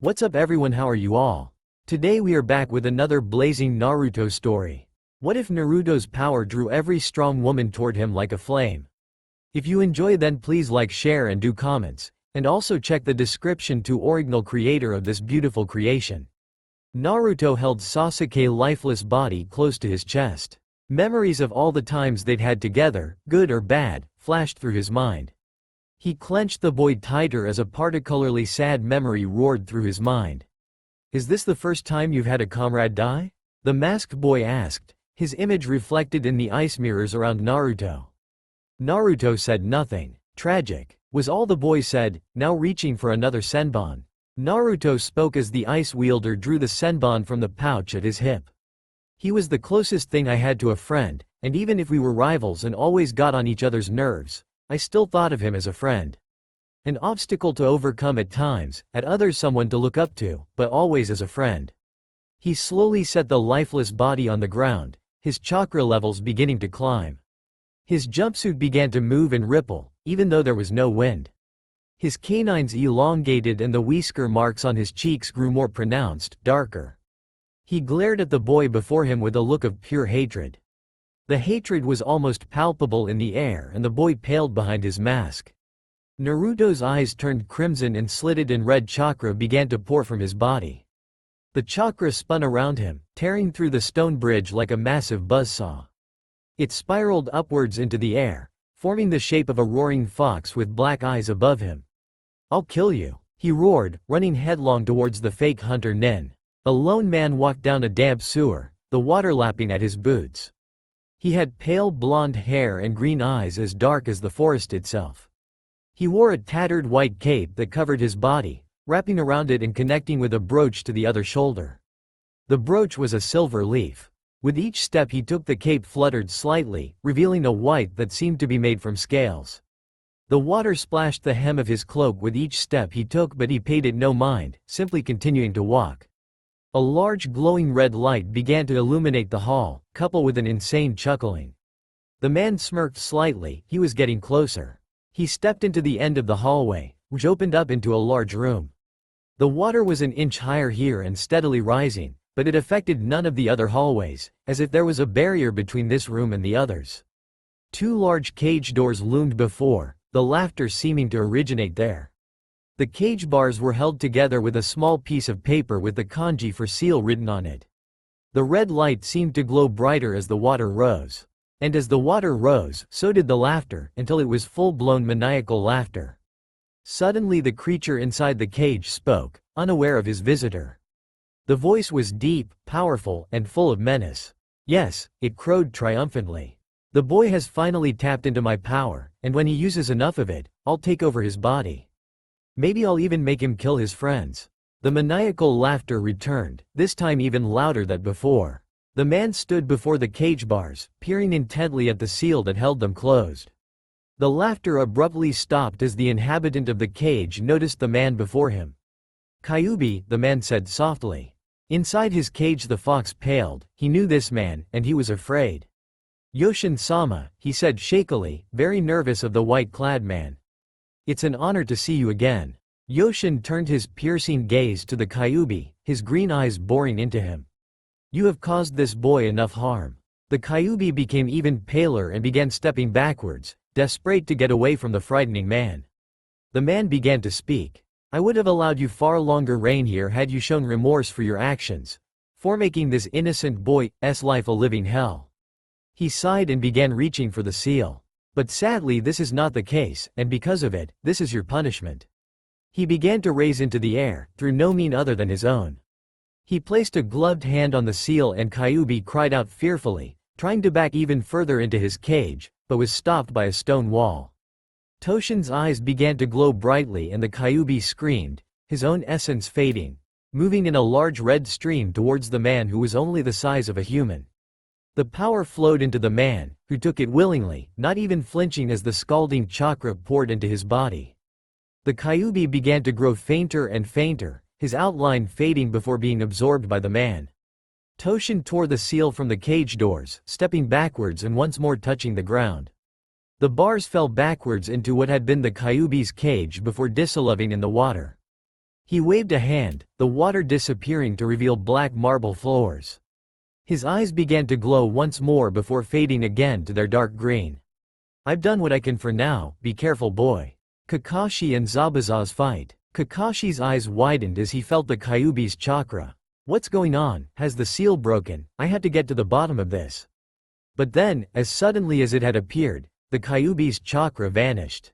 What's up everyone, how are you all? Today we are back with another blazing Naruto story. What if Naruto's power drew every strong woman toward him like a flame? If you enjoy, then please like, share and do comments, and also check the description to original creator of this beautiful creation. Naruto held Sasuke's lifeless body close to his chest. Memories of all the times they'd had together, good or bad, flashed through his mind. He clenched the boy tighter as a particularly sad memory roared through his mind. Is this the first time you've had a comrade die? The masked boy asked, his image reflected in the ice mirrors around Naruto. Naruto said nothing. Tragic, was all the boy said, now reaching for another senbon. Naruto spoke as the ice wielder drew the senbon from the pouch at his hip. He was the closest thing I had to a friend, and even if we were rivals and always got on each other's nerves, I still thought of him as a friend. An obstacle to overcome at times, at others someone to look up to, but always as a friend. He slowly set the lifeless body on the ground, his chakra levels beginning to climb. His jumpsuit began to move and ripple, even though there was no wind. His canines elongated and the whisker marks on his cheeks grew more pronounced, darker. He glared at the boy before him with a look of pure hatred. The hatred was almost palpable in the air and the boy paled behind his mask. Naruto's eyes turned crimson and slitted and red chakra began to pour from his body. The chakra spun around him, tearing through the stone bridge like a massive buzzsaw. It spiraled upwards into the air, forming the shape of a roaring fox with black eyes above him. "I'll kill you," he roared, running headlong towards the fake hunter Nin. A lone man walked down a damp sewer, the water lapping at his boots. He had pale blonde hair and green eyes as dark as the forest itself. He wore a tattered white cape that covered his body, wrapping around it and connecting with a brooch to the other shoulder. The brooch was a silver leaf. With each step he took, the cape fluttered slightly, revealing a white that seemed to be made from scales. The water splashed the hem of his cloak with each step he took, but he paid it no mind, simply continuing to walk. A large glowing red light began to illuminate the hall, coupled with an insane chuckling. The man smirked slightly, he was getting closer. He stepped into the end of the hallway, which opened up into a large room. The water was an inch higher here and steadily rising, but it affected none of the other hallways, as if there was a barrier between this room and the others. Two large cage doors loomed before, the laughter seeming to originate there. The cage bars were held together with a small piece of paper with the kanji for seal written on it. The red light seemed to glow brighter as the water rose. And as the water rose, so did the laughter, until it was full-blown maniacal laughter. Suddenly the creature inside the cage spoke, unaware of his visitor. The voice was deep, powerful, and full of menace. "Yes," it crowed triumphantly. "The boy has finally tapped into my power, and when he uses enough of it, I'll take over his body. Maybe I'll even make him kill his friends." The maniacal laughter returned, this time even louder than before. The man stood before the cage bars, peering intently at the seal that held them closed. The laughter abruptly stopped as the inhabitant of the cage noticed the man before him. "Kyuubi," the man said softly. Inside his cage the fox paled, he knew this man, and he was afraid. "Yoshin-sama," he said shakily, very nervous of the white-clad man. "It's an honor to see you again." Yoshin turned his piercing gaze to the Kyuubi, his green eyes boring into him. "You have caused this boy enough harm." The Kyuubi became even paler and began stepping backwards, desperate to get away from the frightening man. The man began to speak. "I would have allowed you far longer reign here had you shown remorse for your actions, for making this innocent boy's life a living hell." He sighed and began reaching for the seal. "But sadly this is not the case, and because of it, this is your punishment." He began to raise into the air, through no mean other than his own. He placed a gloved hand on the seal and Kyuubi cried out fearfully, trying to back even further into his cage, but was stopped by a stone wall. Toshin's eyes began to glow brightly and the Kyuubi screamed, his own essence fading, moving in a large red stream towards the man who was only the size of a human. The power flowed into the man, who took it willingly, not even flinching as the scalding chakra poured into his body. The Kyuubi began to grow fainter and fainter, his outline fading before being absorbed by the man. Toshin tore the seal from the cage doors, stepping backwards and once more touching the ground. The bars fell backwards into what had been the Kyuubi's cage before dissolving in the water. He waved a hand, the water disappearing to reveal black marble floors. His eyes began to glow once more before fading again to their dark green. I've done what I can for now, be careful boy. Kakashi and Zabuza's fight. Kakashi's eyes widened as he felt the Kyuubi's chakra. What's going on? Has the seal broken? I had to get to the bottom of this. But then, as suddenly as it had appeared, the Kyuubi's chakra vanished.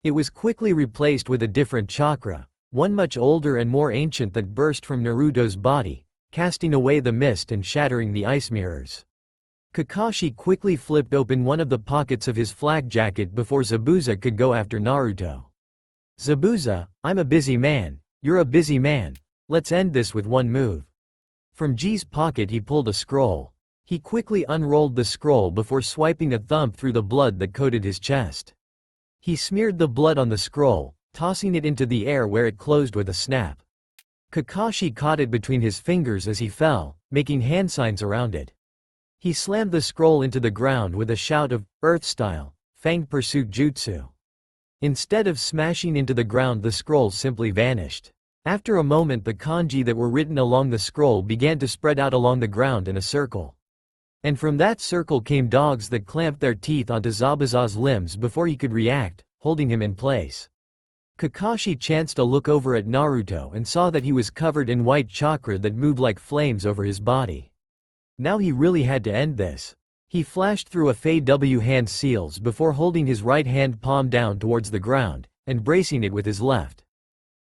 It was quickly replaced with a different chakra, one much older and more ancient, that burst from Naruto's body, casting away the mist and shattering the ice mirrors. Kakashi quickly flipped open one of the pockets of his flak jacket before Zabuza could go after Naruto. Zabuza, I'm a busy man, you're a busy man, let's end this with one move. From G's pocket he pulled a scroll. He quickly unrolled the scroll before swiping a thumb through the blood that coated his chest. He smeared the blood on the scroll, tossing it into the air where it closed with a snap. Kakashi caught it between his fingers as he fell, making hand signs around it. He slammed the scroll into the ground with a shout of, Earth-style, Fanged Pursuit Jutsu. Instead of smashing into the ground, the scroll simply vanished. After a moment, the kanji that were written along the scroll began to spread out along the ground in a circle. And from that circle came dogs that clamped their teeth onto Zabuza's limbs before he could react, holding him in place. Kakashi chanced a look over at Naruto and saw that he was covered in white chakra that moved like flames over his body. Now he really had to end this. He flashed through a Fei W hand seals before holding his right hand palm down towards the ground, and bracing it with his left.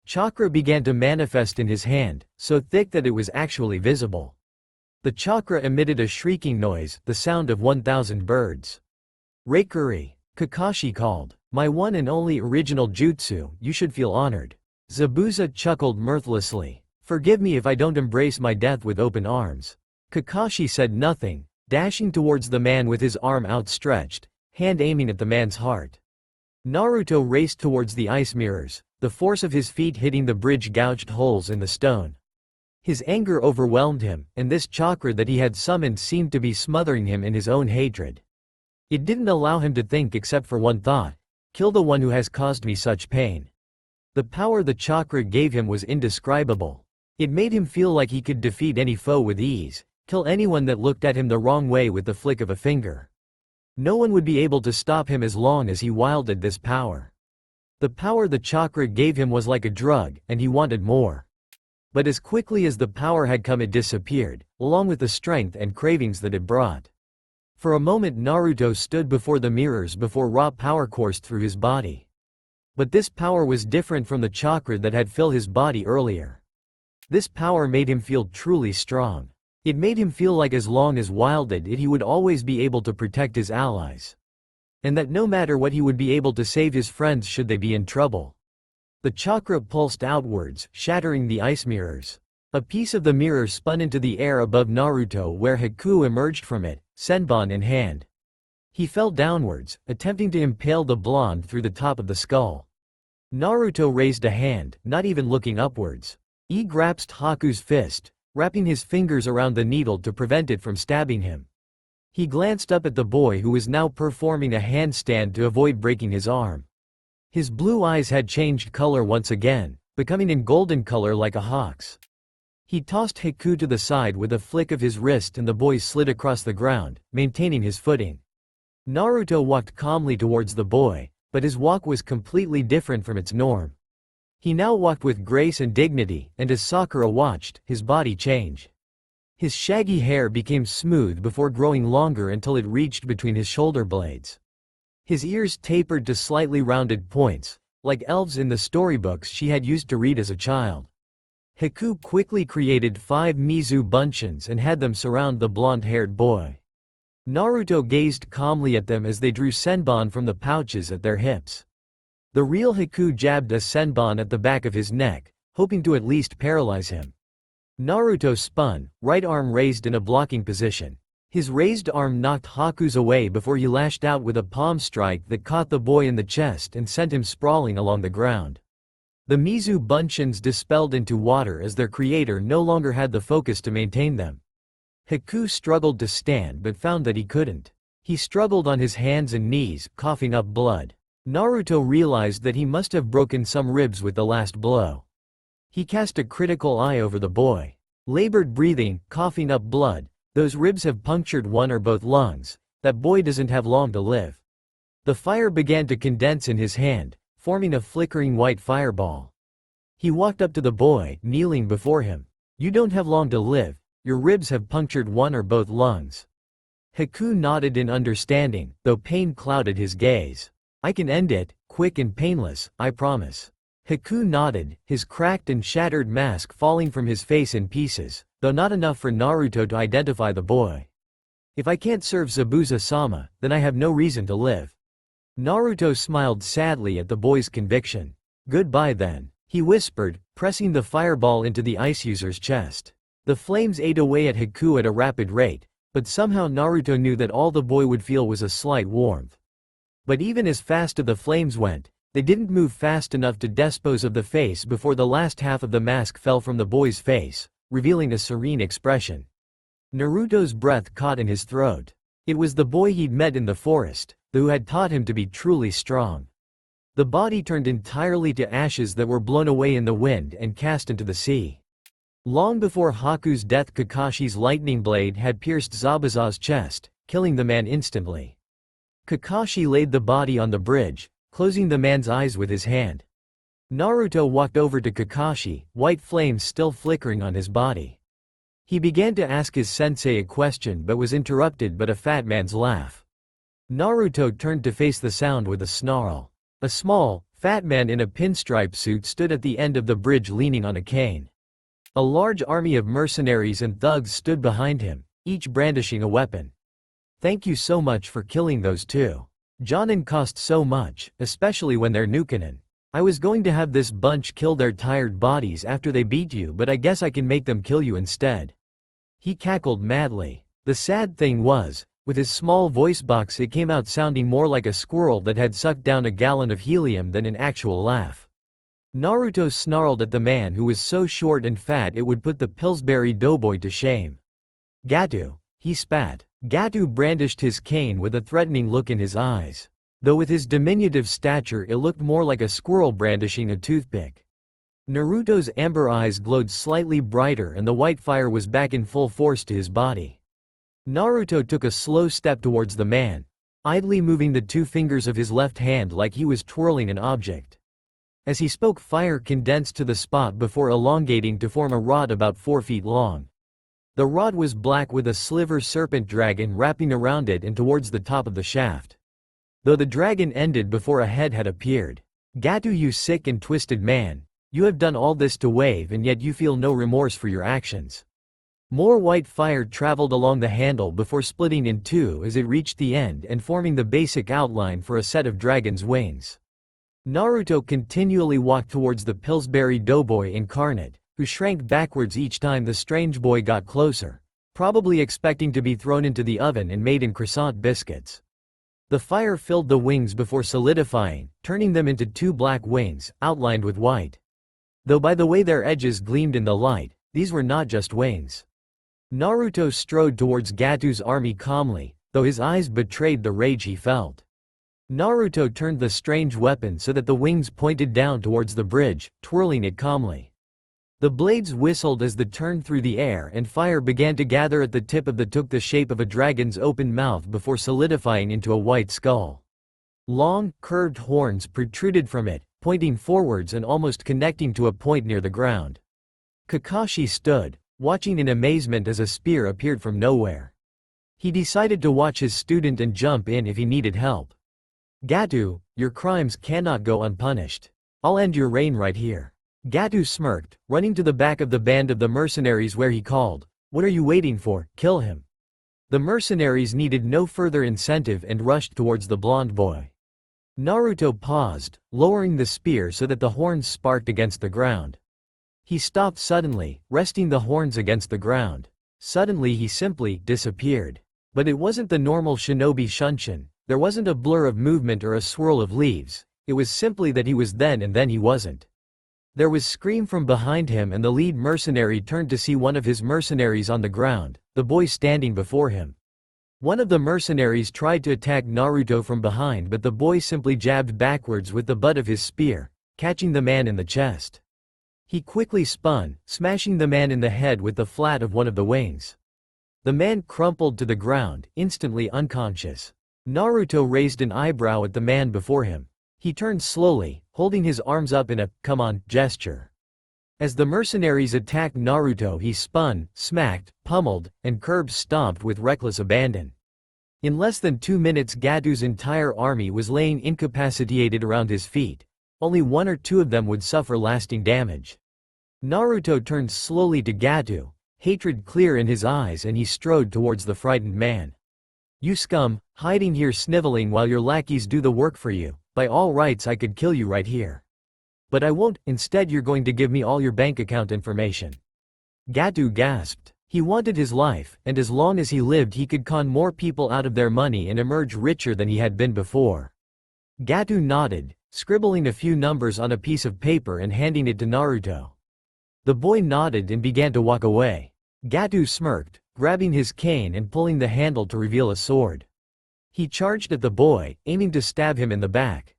Chakra began to manifest in his hand, so thick that it was actually visible. The chakra emitted a shrieking noise, the sound of 1,000 birds. Reikuri, Kakashi called. My one and only original jutsu, you should feel honored. Zabuza chuckled mirthlessly. Forgive me if I don't embrace my death with open arms. Kakashi said nothing, dashing towards the man with his arm outstretched, hand aiming at the man's heart. Naruto raced towards the ice mirrors, the force of his feet hitting the bridge gouged holes in the stone. His anger overwhelmed him, and this chakra that he had summoned seemed to be smothering him in his own hatred. It didn't allow him to think except for one thought. Kill the one who has caused me such pain. The power the chakra gave him was indescribable. It made him feel like he could defeat any foe with ease, kill anyone that looked at him the wrong way with the flick of a finger. No one would be able to stop him as long as he wielded this power. The power the chakra gave him was like a drug, and he wanted more. But as quickly as the power had come, it disappeared, along with the strength and cravings that it brought. For a moment Naruto stood before the mirrors before raw power coursed through his body. But this power was different from the chakra that had filled his body earlier. This power made him feel truly strong. It made him feel like as long as wielded it he would always be able to protect his allies. And that no matter what he would be able to save his friends should they be in trouble. The chakra pulsed outwards, shattering the ice mirrors. A piece of the mirror spun into the air above Naruto where Haku emerged from it, senbon in hand. He fell downwards, attempting to impale the blonde through the top of the skull. Naruto raised a hand, not even looking upwards. He grasped Haku's fist, wrapping his fingers around the needle to prevent it from stabbing him. He glanced up at the boy who was now performing a handstand to avoid breaking his arm. His blue eyes had changed color once again, becoming in golden color like a hawk's. He tossed Haku to the side with a flick of his wrist and the boy slid across the ground, maintaining his footing. Naruto walked calmly towards the boy, but his walk was completely different from its norm. He now walked with grace and dignity, and as Sakura watched, his body changed. His shaggy hair became smooth before growing longer until it reached between his shoulder blades. His ears tapered to slightly rounded points, like elves in the storybooks she had used to read as a child. Haku quickly created 5 Mizu Bunchins and had them surround the blonde-haired boy. Naruto gazed calmly at them as they drew senbon from the pouches at their hips. The real Haku jabbed a senbon at the back of his neck, hoping to at least paralyze him. Naruto spun, right arm raised in a blocking position. His raised arm knocked Haku's away before he lashed out with a palm strike that caught the boy in the chest and sent him sprawling along the ground. The Mizu Bunchins dispelled into water as their creator no longer had the focus to maintain them. Haku struggled to stand but found that he couldn't. He struggled on his hands and knees, coughing up blood. Naruto realized that he must have broken some ribs with the last blow. He cast a critical eye over the boy. Labored breathing, coughing up blood. Those ribs have punctured one or both lungs. That boy doesn't have long to live. The fire began to condense in his hand, forming a flickering white fireball. He walked up to the boy, kneeling before him. You don't have long to live. Your ribs have punctured one or both lungs. Haku nodded in understanding, though pain clouded his gaze. I can end it, quick and painless, I promise. Haku nodded, his cracked and shattered mask falling from his face in pieces, though not enough for Naruto to identify the boy. If I can't serve Zabuza-sama, then I have no reason to live. Naruto smiled sadly at the boy's conviction. Goodbye then, he whispered, pressing the fireball into the ice user's chest. The flames ate away at Haku at a rapid rate, but somehow Naruto knew that all the boy would feel was a slight warmth. But even as fast as the flames went, they didn't move fast enough to dispose of the face before the last half of the mask fell from the boy's face, revealing a serene expression. Naruto's breath caught in his throat. It was the boy he'd met in the forest, who had taught him to be truly strong. The body turned entirely to ashes that were blown away in the wind and cast into the sea. Long before Haku's death, Kakashi's lightning blade had pierced Zabuza's chest, killing the man instantly. Kakashi laid the body on the bridge, closing the man's eyes with his hand. Naruto walked over to Kakashi, white flames still flickering on his body. He began to ask his sensei a question but was interrupted by a fat man's laugh. Naruto turned to face the sound with a snarl. A small, fat man in a pinstripe suit stood at the end of the bridge leaning on a cane. A large army of mercenaries and thugs stood behind him, each brandishing a weapon. Thank you so much for killing those two. Jonin cost so much, especially when they're Nukenin. I was going to have this bunch kill their tired bodies after they beat you, but I guess I can make them kill you instead. He cackled madly. The sad thing was, with his small voice box it came out sounding more like a squirrel that had sucked down a gallon of helium than an actual laugh. Naruto snarled at the man who was so short and fat it would put the Pillsbury Doughboy to shame. Gatu, he spat. Gatu brandished his cane with a threatening look in his eyes. Though with his diminutive stature it looked more like a squirrel brandishing a toothpick. Naruto's amber eyes glowed slightly brighter and the white fire was back in full force to his body. Naruto took a slow step towards the man, idly moving the two fingers of his left hand like he was twirling an object. As he spoke, fire condensed to the spot before elongating to form a rod about 4 feet long. The rod was black with a sliver serpent dragon wrapping around it and towards the top of the shaft. Though the dragon ended before a head had appeared. Gatu, you sick and twisted man, you have done all this to wave and yet you feel no remorse for your actions. More white fire traveled along the handle before splitting in two as it reached the end and forming the basic outline for a set of dragon's wings. Naruto continually walked towards the Pillsbury Doughboy incarnate, who shrank backwards each time the strange boy got closer, probably expecting to be thrown into the oven and made in croissant biscuits. The fire filled the wings before solidifying, turning them into two black wings, outlined with white. Though by the way their edges gleamed in the light, these were not just wings. Naruto strode towards Gatu's army calmly, though his eyes betrayed the rage he felt. Naruto turned the strange weapon so that the wings pointed down towards the bridge, twirling it calmly. The blades whistled as they turned through the air and fire began to gather at the tip of took the shape of a dragon's open mouth before solidifying into a white skull. Long, curved horns protruded from it, pointing forwards and almost connecting to a point near the ground. Kakashi stood, watching in amazement as a spear appeared from nowhere. He decided to watch his student and jump in if he needed help. Gatu, your crimes cannot go unpunished. I'll end your reign right here. Gatu smirked, running to the back of the band of the mercenaries where he called, "What are you waiting for? Kill him." The mercenaries needed no further incentive and rushed towards the blonde boy. Naruto paused, lowering the spear so that the horns sparked against the ground. He stopped suddenly, resting the horns against the ground. Suddenly he simply disappeared. But it wasn't the normal shinobi shunshin, there wasn't a blur of movement or a swirl of leaves, it was simply that he was then and then he wasn't. There was scream from behind him and the lead mercenary turned to see one of his mercenaries on the ground, the boy standing before him. One of the mercenaries tried to attack Naruto from behind but the boy simply jabbed backwards with the butt of his spear, catching the man in the chest. He quickly spun, smashing the man in the head with the flat of one of the wings. The man crumpled to the ground, instantly unconscious. Naruto raised an eyebrow at the man before him. He turned slowly, holding his arms up in a "come on" gesture. As the mercenaries attacked Naruto, he spun, smacked, pummeled, and curb-stomped with reckless abandon. In less than 2 minutes, Gatu's entire army was laying incapacitated around his feet. Only 1 or 2 of them would suffer lasting damage. Naruto turned slowly to Gatu, hatred clear in his eyes, and he strode towards the frightened man. "You scum, hiding here sniveling while your lackeys do the work for you. By all rights I could kill you right here. But I won't, instead you're going to give me all your bank account information." Gatu gasped. He wanted his life, and as long as he lived he could con more people out of their money and emerge richer than he had been before. Gatu nodded, scribbling a few numbers on a piece of paper and handing it to Naruto. The boy nodded and began to walk away. Gatu smirked, grabbing his cane and pulling the handle to reveal a sword. He charged at the boy, aiming to stab him in the back.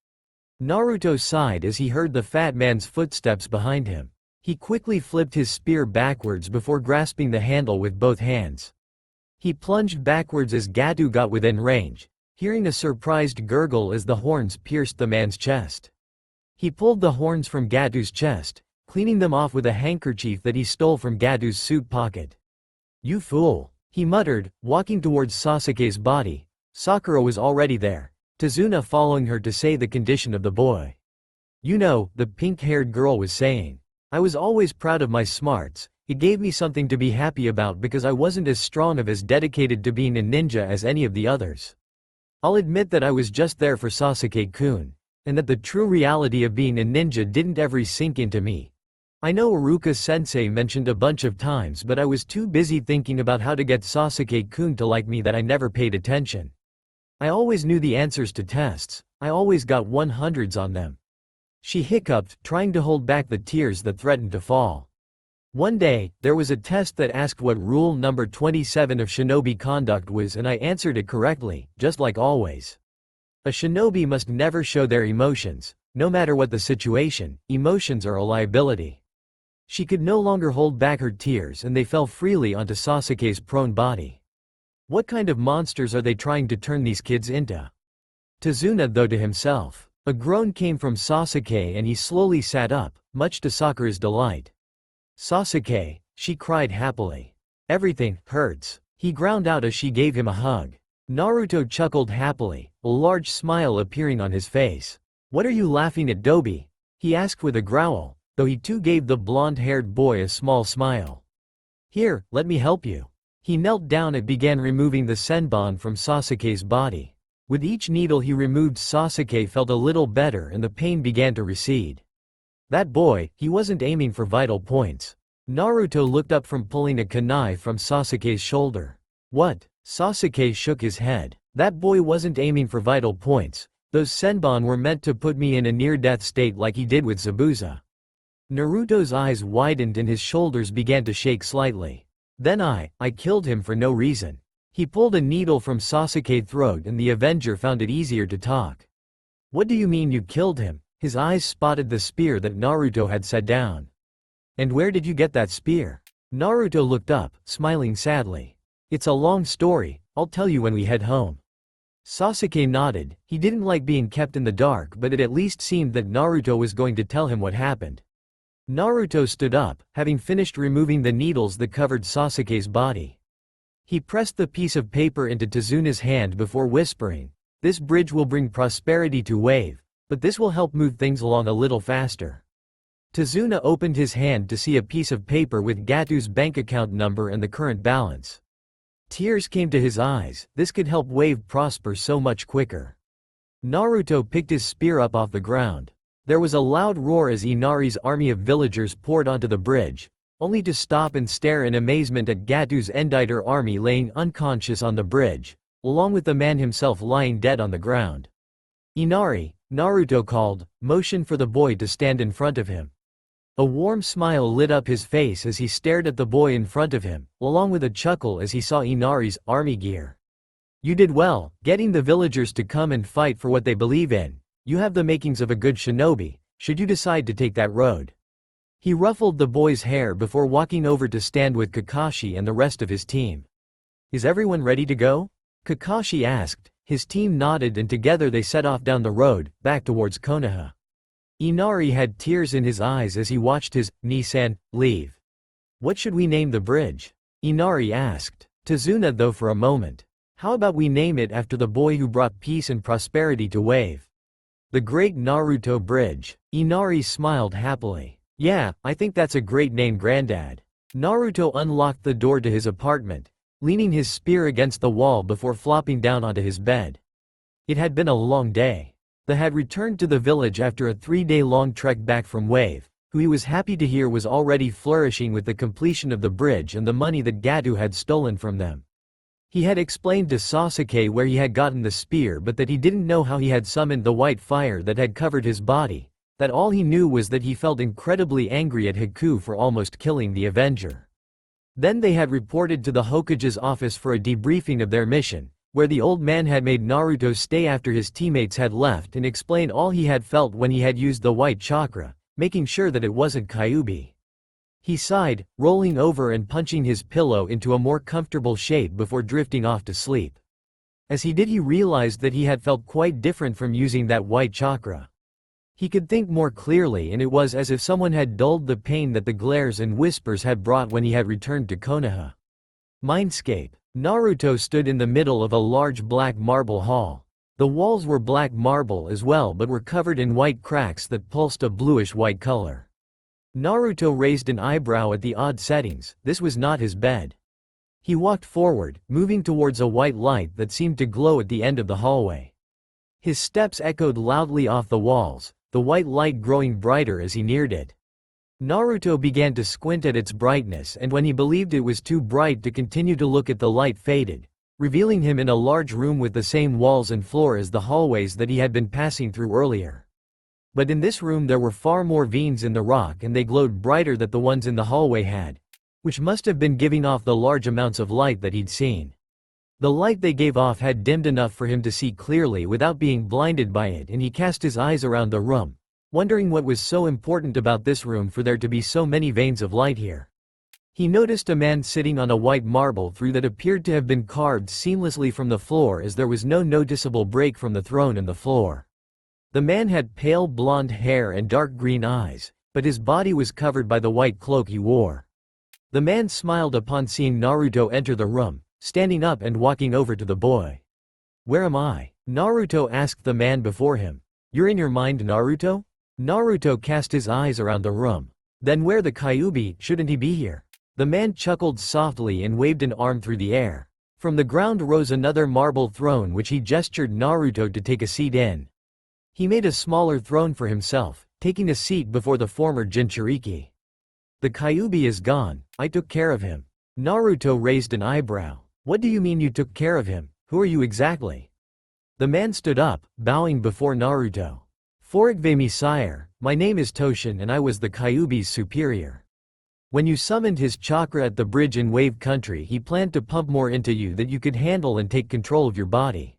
Naruto sighed as he heard the fat man's footsteps behind him. He quickly flipped his spear backwards before grasping the handle with both hands. He plunged backwards as Gatu got within range, hearing a surprised gurgle as the horns pierced the man's chest. He pulled the horns from Gatu's chest, cleaning them off with a handkerchief that he stole from Gatu's suit pocket. "You fool," he muttered, walking towards Sasuke's body. Sakura was already there, Tazuna following her to say the condition of the boy. "You know," the pink-haired girl was saying, "I was always proud of my smarts. It gave me something to be happy about because I wasn't as strong or as dedicated to being a ninja as any of the others. I'll admit that I was just there for Sasuke-kun, and that the true reality of being a ninja didn't ever sink into me. I know Iruka-sensei mentioned a bunch of times, but I was too busy thinking about how to get Sasuke-kun to like me that I never paid attention. I always knew the answers to tests, I always got 100s on them." She hiccuped, trying to hold back the tears that threatened to fall. "One day, there was a test that asked what rule number 27 of shinobi conduct was, and I answered it correctly, just like always. A shinobi must never show their emotions. No matter what the situation, emotions are a liability." She could no longer hold back her tears and they fell freely onto Sasuke's prone body. What kind of monsters are they trying to turn these kids into? Tazuna thought to himself. A groan came from Sasuke and he slowly sat up, much to Sakura's delight. "Sasuke," she cried happily. "Everything hurts," he ground out as she gave him a hug. Naruto chuckled happily, a large smile appearing on his face. "What are you laughing at, Dobi?" he asked with a growl, though he too gave the blonde-haired boy a small smile. "Here, let me help you." He knelt down and began removing the senbon from Sasuke's body. With each needle he removed, Sasuke felt a little better and the pain began to recede. That boy, he wasn't aiming for vital points. Naruto looked up from pulling a kunai from Sasuke's shoulder. "What?" Sasuke shook his head. "That boy wasn't aiming for vital points. Those senbon were meant to put me in a near-death state like he did with Zabuza." Naruto's eyes widened and his shoulders began to shake slightly. "Then I killed him for no reason." He pulled a needle from Sasuke's throat and the Avenger found it easier to talk. "What do you mean you killed him?" His eyes spotted the spear that Naruto had set down. "And where did you get that spear?" Naruto looked up, smiling sadly. "It's a long story, I'll tell you when we head home." Sasuke nodded. He didn't like being kept in the dark, but it at least seemed that Naruto was going to tell him what happened. Naruto stood up, having finished removing the needles that covered Sasuke's body. He pressed the piece of paper into Tazuna's hand before whispering, "This bridge will bring prosperity to Wave, but this will help move things along a little faster." Tazuna opened his hand to see a piece of paper with Gatu's bank account number and the current balance. Tears came to his eyes. This could help Wave prosper so much quicker. Naruto picked his spear up off the ground. There was a loud roar as Inari's army of villagers poured onto the bridge, only to stop and stare in amazement at Gatu's Enditer army laying unconscious on the bridge, along with the man himself lying dead on the ground. "Inari," Naruto called, motioned for the boy to stand in front of him. A warm smile lit up his face as he stared at the boy in front of him, along with a chuckle as he saw Inari's army gear. "You did well, getting the villagers to come and fight for what they believe in. You have the makings of a good shinobi, should you decide to take that road." He ruffled the boy's hair before walking over to stand with Kakashi and the rest of his team. "Is everyone ready to go?" Kakashi asked. His team nodded and together they set off down the road, back towards Konoha. Inari had tears in his eyes as he watched his Nissan leave. "What should we name the bridge?" Inari asked. Tazuna though for a moment. "How about we name it after the boy who brought peace and prosperity to Wave? The Great Naruto Bridge." Inari smiled happily. "Yeah, I think that's a great name, Granddad." Naruto unlocked the door to his apartment, leaning his spear against the wall before flopping down onto his bed. It had been a long day. They had returned to the village after a 3-day-long trek back from Wave, who he was happy to hear was already flourishing with the completion of the bridge and the money that Gato had stolen from them. He had explained to Sasuke where he had gotten the spear but that he didn't know how he had summoned the white fire that had covered his body, that all he knew was that he felt incredibly angry at Haku for almost killing the Avenger. Then they had reported to the Hokage's office for a debriefing of their mission, where the old man had made Naruto stay after his teammates had left and explain all he had felt when he had used the white chakra, making sure that it wasn't Kyuubi. He sighed, rolling over and punching his pillow into a more comfortable shape before drifting off to sleep. As he did he realized that he had felt quite different from using that white chakra. He could think more clearly and it was as if someone had dulled the pain that the glares and whispers had brought when he had returned to Konoha. Mindscape. Naruto stood in the middle of a large black marble hall. The walls were black marble as well but were covered in white cracks that pulsed a bluish-white color. Naruto raised an eyebrow at the odd settings. This was not his bed. He walked forward, moving towards a white light that seemed to glow at the end of the hallway. His steps echoed loudly off the walls, the white light growing brighter as he neared it. Naruto began to squint at its brightness and when he believed it was too bright to continue to look at the light faded, revealing him in a large room with the same walls and floor as the hallways that he had been passing through earlier. But in this room there were far more veins in the rock and they glowed brighter than the ones in the hallway had, which must have been giving off the large amounts of light that he'd seen. The light they gave off had dimmed enough for him to see clearly without being blinded by it and he cast his eyes around the room, wondering what was so important about this room for there to be so many veins of light here. He noticed a man sitting on a white marble throne that appeared to have been carved seamlessly from the floor as there was no noticeable break from the throne and the floor. The man had pale blonde hair and dark green eyes, but his body was covered by the white cloak he wore. The man smiled upon seeing Naruto enter the room, standing up and walking over to the boy. "Where am I?" Naruto asked the man before him. "You're in your mind, Naruto?" Naruto cast his eyes around the room. "Then where the Kyuubi, shouldn't he be here?" The man chuckled softly and waved an arm through the air. From the ground rose another marble throne which he gestured Naruto to take a seat in. He made a smaller throne for himself, taking a seat before the former Jinchuriki. "The Kyuubi is gone, I took care of him." Naruto raised an eyebrow. "What do you mean you took care of him? Who are you exactly?" The man stood up, bowing before Naruto. "Forgive me, sire, my name is Toshin and I was the Kyuubi's superior. When you summoned his chakra at the bridge in Wave Country he planned to pump more into you that you could handle and take control of your body.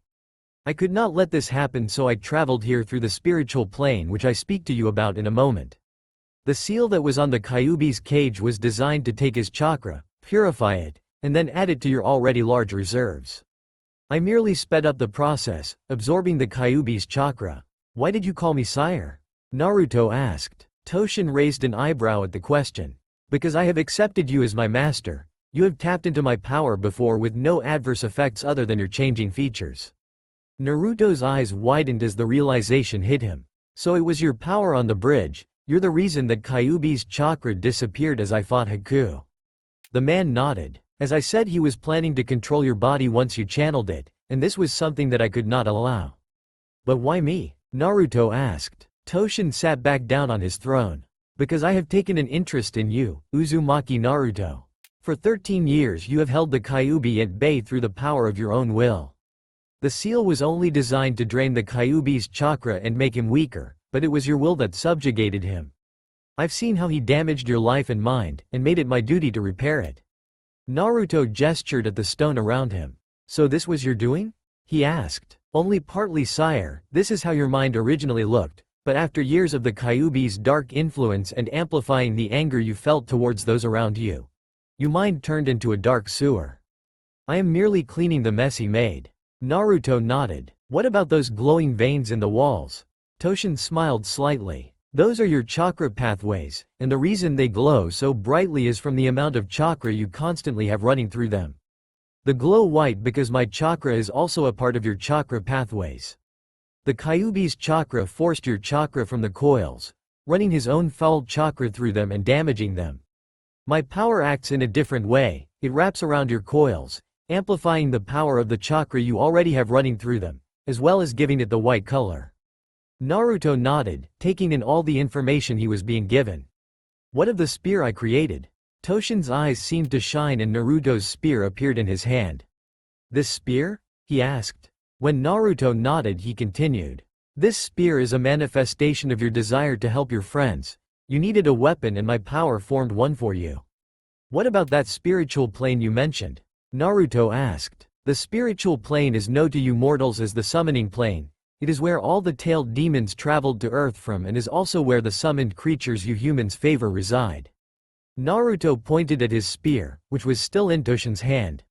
I could not let this happen so I traveled here through the spiritual plane which I speak to you about in a moment. The seal that was on the Kyuubi's cage was designed to take his chakra, purify it, and then add it to your already large reserves. I merely sped up the process, absorbing the Kyuubi's chakra." "Why did you call me sire?" Naruto asked. Toshin raised an eyebrow at the question. "Because I have accepted you as my master. You have tapped into my power before with no adverse effects other than your changing features." Naruto's eyes widened as the realization hit him. "So it was your power on the bridge, you're the reason that Kyuubi's chakra disappeared as I fought Haku." The man nodded. "As I said he was planning to control your body once you channeled it, and this was something that I could not allow." "But why me?" Naruto asked. Toshin sat back down on his throne. "Because I have taken an interest in you, Uzumaki Naruto. For 13 years you have held the Kyuubi at bay through the power of your own will. The seal was only designed to drain the Kyuubi's chakra and make him weaker, but it was your will that subjugated him. I've seen how he damaged your life and mind, and made it my duty to repair it." Naruto gestured at the stone around him. "So this was your doing?" he asked. "Only partly, sire, this is how your mind originally looked, But after years of the Kyuubi's dark influence and amplifying the anger you felt towards those around you, your mind turned into a dark sewer. I am merely cleaning the mess he made. Naruto nodded. What about those glowing veins in the walls? Toshin smiled slightly. Those are your chakra pathways, and the reason they glow so brightly is from the amount of chakra you constantly have running through them. They glow white because my chakra is also a part of your chakra pathways. The Kyuubi's chakra forced your chakra from the coils, running his own foul chakra through them and damaging them. My power acts in a different way. It wraps around your coils, amplifying the power of the chakra you already have running through them, as well as giving it the white color. Naruto nodded, taking in all the information he was being given. What of the spear I created? Toshin's eyes seemed to shine and Naruto's spear appeared in his hand. This spear? He asked. When Naruto nodded, he continued. This spear is a manifestation of your desire to help your friends. You needed a weapon and my power formed one for you. What about that spiritual plane you mentioned? Naruto asked. The spiritual plane is known to you mortals as the summoning plane. It is where all the tailed demons traveled to Earth from and is also where the summoned creatures you humans favor reside. Naruto pointed at his spear, which was still in Toshin's hand.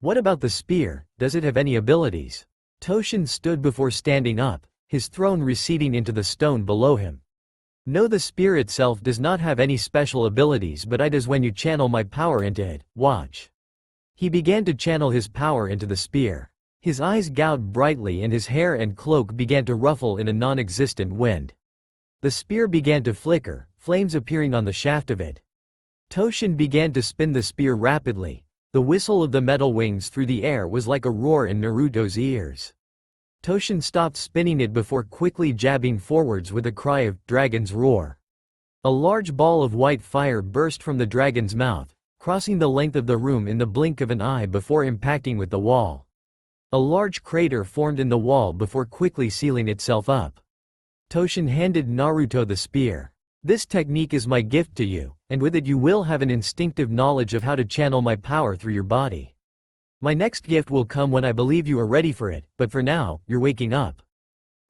What about the spear? Does it have any abilities? Toshin stood before standing up, his throne receding into the stone below him. No, the spear itself does not have any special abilities, but it does when you channel my power into it. Watch. He began to channel his power into the spear. His eyes glowed brightly and his hair and cloak began to ruffle in a non-existent wind. The spear began to flicker, flames appearing on the shaft of it. Toshin began to spin the spear rapidly. The whistle of the metal wings through the air was like a roar in Naruto's ears. Toshin stopped spinning it before quickly jabbing forwards with a cry of "Dragon's Roar." A large ball of white fire burst from the dragon's mouth, crossing the length of the room in the blink of an eye before impacting with the wall. A large crater formed in the wall before quickly sealing itself up. Toshin handed Naruto the spear. This technique is my gift to you, and with it you will have an instinctive knowledge of how to channel my power through your body. My next gift will come when I believe you are ready for it, but for now, you're waking up.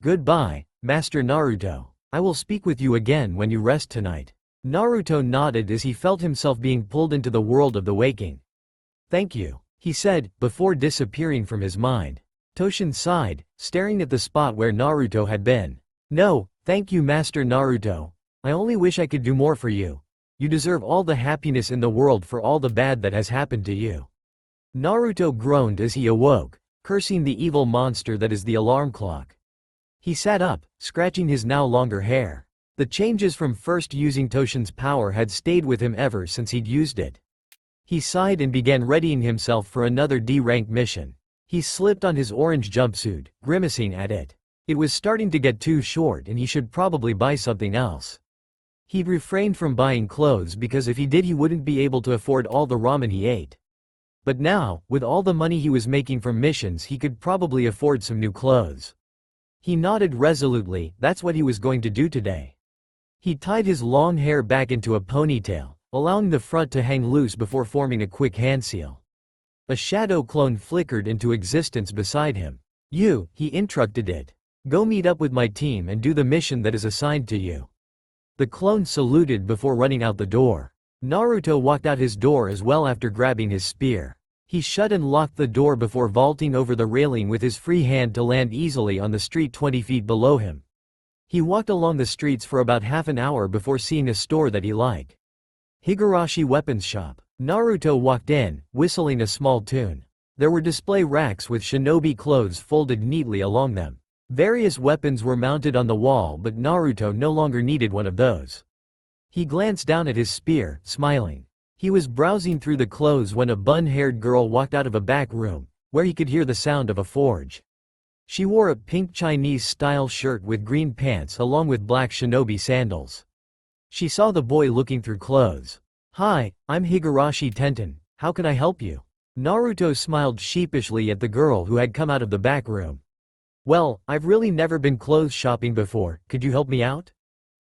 Goodbye, Master Naruto. I will speak with you again when you rest tonight. Naruto nodded as he felt himself being pulled into the world of the waking. Thank you, he said, before disappearing from his mind. Toshin sighed, staring at the spot where Naruto had been. No, thank you, Master Naruto. I only wish I could do more for you. You deserve all the happiness in the world for all the bad that has happened to you. Naruto groaned as he awoke, cursing the evil monster that is the alarm clock. He sat up, scratching his now longer hair. The changes from first using Toshin's power had stayed with him ever since he'd used it. He sighed and began readying himself for another D-rank mission. He slipped on his orange jumpsuit, grimacing at it. It was starting to get too short and he should probably buy something else. He'd refrained from buying clothes because if he did he wouldn't be able to afford all the ramen he ate. But now, with all the money he was making from missions, he could probably afford some new clothes. He nodded resolutely. That's what he was going to do today. He tied his long hair back into a ponytail, allowing the front to hang loose before forming a quick hand seal. A shadow clone flickered into existence beside him. You, he interrupted it. Go meet up with my team and do the mission that is assigned to you. The clone saluted before running out the door. Naruto walked out his door as well after grabbing his spear. He shut and locked the door before vaulting over the railing with his free hand to land easily on the street 20 feet below him. He walked along the streets for about half an hour before seeing a store that he liked. Higurashi Weapons Shop. Naruto walked in, whistling a small tune. There were display racks with shinobi clothes folded neatly along them. Various weapons were mounted on the wall, but Naruto no longer needed one of those. He glanced down at his spear, smiling. He was browsing through the clothes when a bun-haired girl walked out of a back room, where he could hear the sound of a forge. She wore a pink Chinese-style shirt with green pants along with black shinobi sandals. She saw the boy looking through clothes. Hi, I'm Higurashi Tenten, how can I help you? Naruto smiled sheepishly at the girl who had come out of the back room. Well, I've really never been clothes shopping before, could you help me out?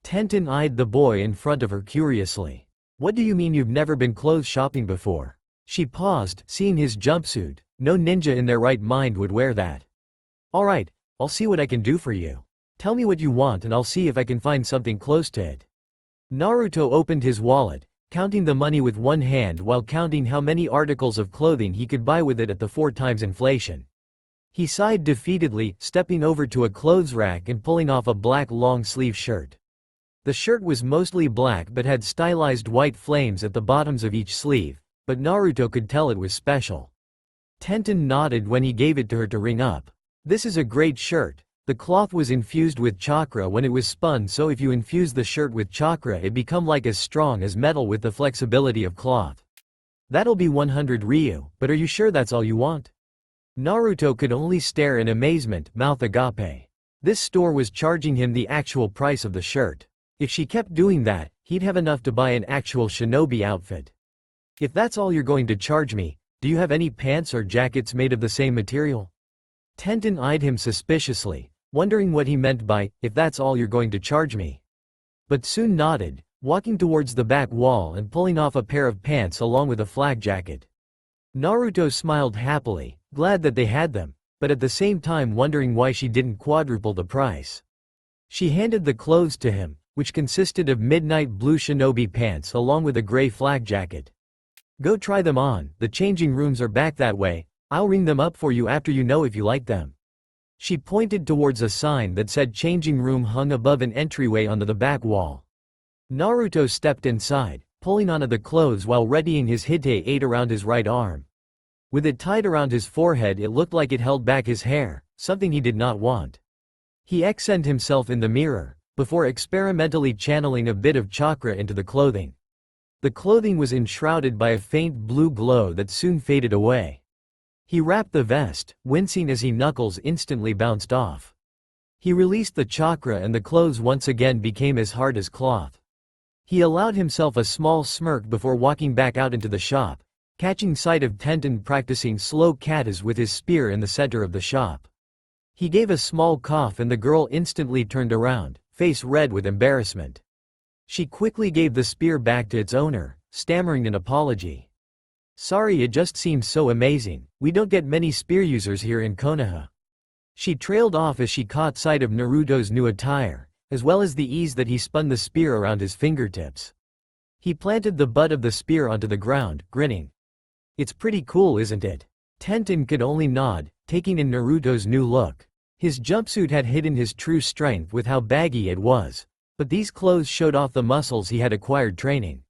Tenten eyed the boy in front of her curiously. What do you mean you've never been clothes shopping before? She paused, seeing his jumpsuit. No ninja in their right mind would wear that. Alright, I'll see what I can do for you. Tell me what you want and I'll see if I can find something close to it. Naruto opened his wallet, counting the money with one hand while counting how many articles of clothing he could buy with it at the 4 times inflation. He sighed defeatedly, stepping over to a clothes rack and pulling off a black long-sleeve shirt. The shirt was mostly black but had stylized white flames at the bottoms of each sleeve, but Naruto could tell it was special. Tenten nodded when he gave it to her to ring up. This is a great shirt. The cloth was infused with chakra when it was spun, so if you infuse the shirt with chakra it become like as strong as metal with the flexibility of cloth. That'll be 100 ryu, but are you sure that's all you want? Naruto could only stare in amazement, mouth agape. This store was charging him the actual price of the shirt. If she kept doing that, he'd have enough to buy an actual shinobi outfit. If that's all you're going to charge me, do you have any pants or jackets made of the same material? Tenten eyed him suspiciously, wondering what he meant by, if that's all you're going to charge me. But soon nodded, walking towards the back wall and pulling off a pair of pants along with a flak jacket. Naruto smiled happily, glad that they had them, but at the same time wondering why she didn't quadruple the price. She handed the clothes to him, which consisted of midnight blue shinobi pants along with a gray flak jacket. Go try them on, the changing rooms are back that way, I'll ring them up for you after you know if you like them. She pointed towards a sign that said changing room hung above an entryway onto the back wall. Naruto stepped inside, pulling onto the clothes while readying his hite 8 around his right arm. With it tied around his forehead it looked like it held back his hair, something he did not want. He examined himself in the mirror, before experimentally channeling a bit of chakra into the clothing. The clothing was enshrouded by a faint blue glow that soon faded away. He wrapped the vest, wincing as his knuckles instantly bounced off. He released the chakra and the clothes once again became as hard as cloth. He allowed himself a small smirk before walking back out into the shop, catching sight of Tenten practicing slow katas with his spear in the center of the shop. He gave a small cough and the girl instantly turned around, face red with embarrassment. She quickly gave the spear back to its owner, stammering an apology. Sorry, it just seems so amazing, we don't get many spear users here in Konoha. She trailed off as she caught sight of Naruto's new attire, as well as the ease that he spun the spear around his fingertips. He planted the butt of the spear onto the ground, grinning. It's pretty cool, isn't it? Tenten could only nod, taking in Naruto's new look. His jumpsuit had hidden his true strength with how baggy it was, but these clothes showed off the muscles he had acquired training.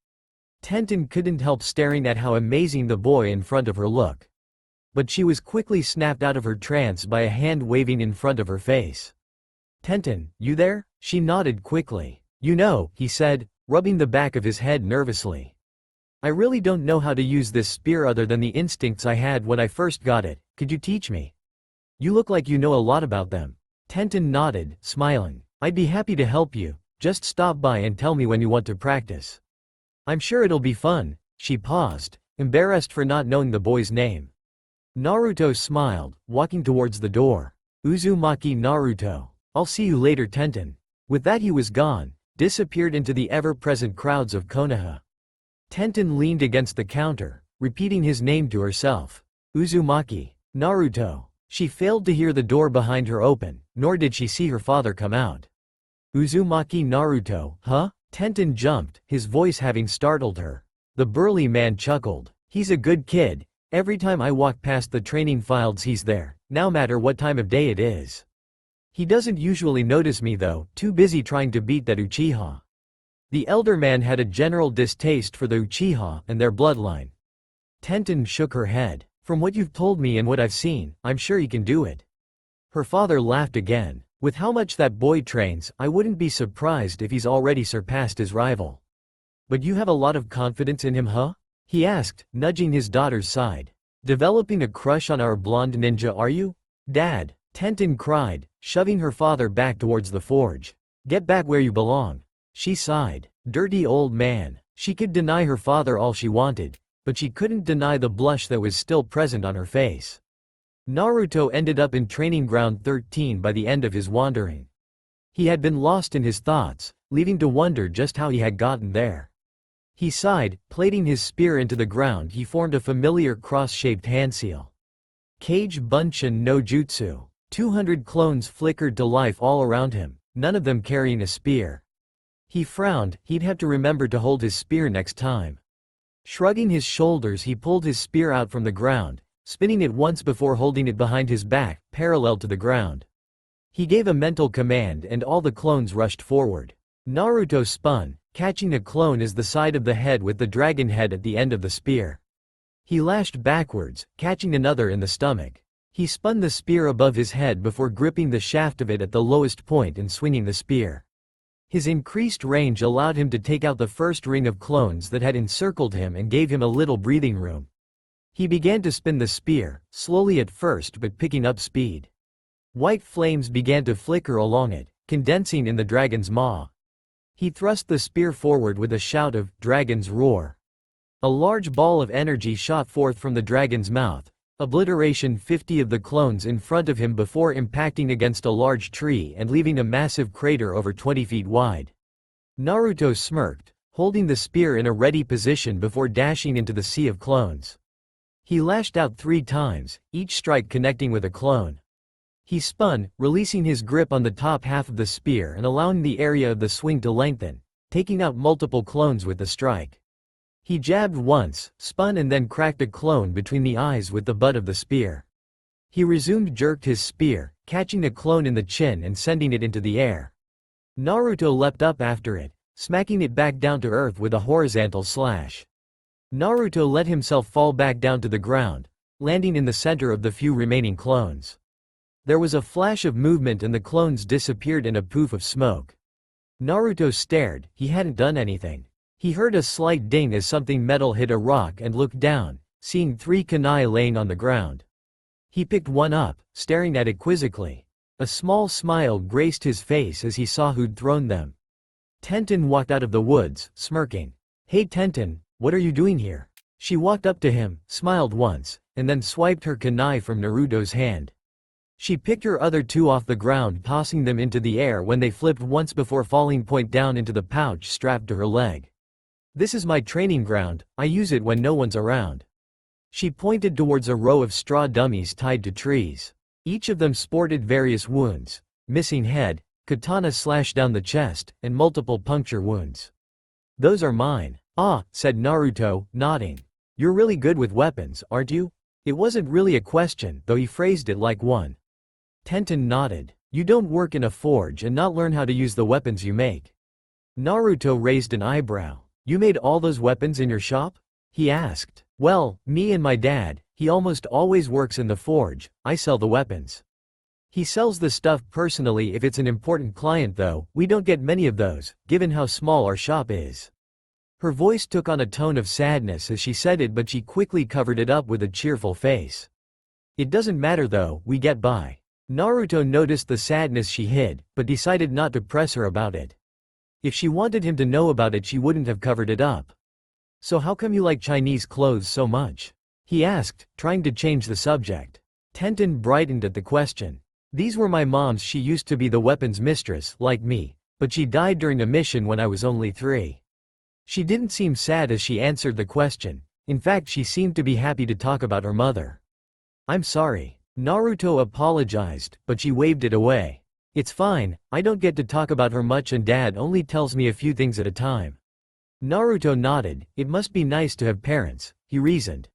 Tenten couldn't help staring at how amazing the boy in front of her looked. But she was quickly snapped out of her trance by a hand waving in front of her face. Tenten, you there? She nodded quickly. You know, he said, rubbing the back of his head nervously. I really don't know how to use this spear other than the instincts I had when I first got it, could you teach me? You look like you know a lot about them. Tenten nodded, smiling. I'd be happy to help you, just stop by and tell me when you want to practice. I'm sure it'll be fun. She paused, embarrassed for not knowing the boy's name. Naruto smiled, walking towards the door. Uzumaki Naruto. I'll see you later, Tenten. With that he was gone, disappeared into the ever-present crowds of Konoha. Tenten leaned against the counter, repeating his name to herself. Uzumaki. Naruto. She failed to hear the door behind her open, nor did she see her father come out. Uzumaki Naruto, huh? Tenten jumped, his voice having startled her. The burly man chuckled. He's a good kid. Every time I walk past the training fields he's there, no matter what time of day it is. He doesn't usually notice me though, too busy trying to beat that Uchiha. The elder man had a general distaste for the Uchiha and their bloodline. Tenten shook her head. From what you've told me and what I've seen, I'm sure he can do it. Her father laughed again. With how much that boy trains, I wouldn't be surprised if he's already surpassed his rival. But you have a lot of confidence in him, huh? He asked, nudging his daughter's side. Developing a crush on our blonde ninja, are you? Dad, Tenten cried, shoving her father back towards the forge. Get back where you belong. She sighed. Dirty old man. She could deny her father all she wanted, but she couldn't deny the blush that was still present on her face. Naruto ended up in Training Ground 13 by the end of his wandering. He had been lost in his thoughts, leaving to wonder just how he had gotten there. He sighed, plating his spear into the ground. He formed a familiar cross-shaped hand seal. Kage Bunshin no Jutsu. 200 clones flickered to life all around him, none of them carrying a spear. He frowned, he'd have to remember to hold his spear next time. Shrugging his shoulders, he pulled his spear out from the ground, spinning it once before holding it behind his back, parallel to the ground. He gave a mental command and all the clones rushed forward. Naruto spun, catching a clone as the side of the head with the dragon head at the end of the spear. He lashed backwards, catching another in the stomach. He spun the spear above his head before gripping the shaft of it at the lowest point and swinging the spear. His increased range allowed him to take out the first ring of clones that had encircled him and gave him a little breathing room. He began to spin the spear, slowly at first but picking up speed. White flames began to flicker along it, condensing in the dragon's maw. He thrust the spear forward with a shout of "Dragon's Roar." A large ball of energy shot forth from the dragon's mouth, obliteration 50 of the clones in front of him before impacting against a large tree and leaving a massive crater over 20 feet wide. Naruto smirked, holding the spear in a ready position before dashing into the sea of clones. He lashed out 3 times, each strike connecting with a clone. He spun, releasing his grip on the top half of the spear and allowing the area of the swing to lengthen, taking out multiple clones with the strike. He jabbed once, spun and then cracked a clone between the eyes with the butt of the spear. He resumed, jerked his spear, catching a clone in the chin and sending it into the air. Naruto leapt up after it, smacking it back down to earth with a horizontal slash. Naruto let himself fall back down to the ground, landing in the center of the few remaining clones. There was a flash of movement and the clones disappeared in a poof of smoke. Naruto stared, he hadn't done anything. He heard a slight ding as something metal hit a rock and looked down, seeing 3 kunai laying on the ground. He picked one up, staring at it quizzically. A small smile graced his face as he saw who'd thrown them. Tenten walked out of the woods, smirking. "Hey Tenten, what are you doing here?" She walked up to him, smiled once, and then swiped her kunai from Naruto's hand. She picked her other 2 off the ground, tossing them into the air when they flipped once before falling point down into the pouch strapped to her leg. "This is my training ground, I use it when no one's around." She pointed towards a row of straw dummies tied to trees. Each of them sported various wounds: missing head, katana slash down the chest, and multiple puncture wounds. "Those are mine." "Ah," said Naruto, nodding. "You're really good with weapons, aren't you?" It wasn't really a question, though he phrased it like one. Tenten nodded. "You don't work in a forge and not learn how to use the weapons you make." Naruto raised an eyebrow. "You made all those weapons in your shop?" he asked. "Well, me and my dad, he almost always works in the forge, I sell the weapons. He sells the stuff personally if it's an important client though, we don't get many of those, given how small our shop is." Her voice took on a tone of sadness as she said it, but she quickly covered it up with a cheerful face. "It doesn't matter though, we get by." Naruto noticed the sadness she hid, but decided not to press her about it. If she wanted him to know about it she wouldn't have covered it up. "So how come you like Chinese clothes so much?" he asked, trying to change the subject. Tenten brightened at the question. "These were my mom's, she used to be the weapons mistress, like me, but she died during a mission when I was only 3. She didn't seem sad as she answered the question. In fact, she seemed to be happy to talk about her mother. "I'm sorry." Naruto apologized, but she waved it away. "It's fine, I don't get to talk about her much and dad only tells me a few things at a time." Naruto nodded. "It must be nice to have parents," he reasoned.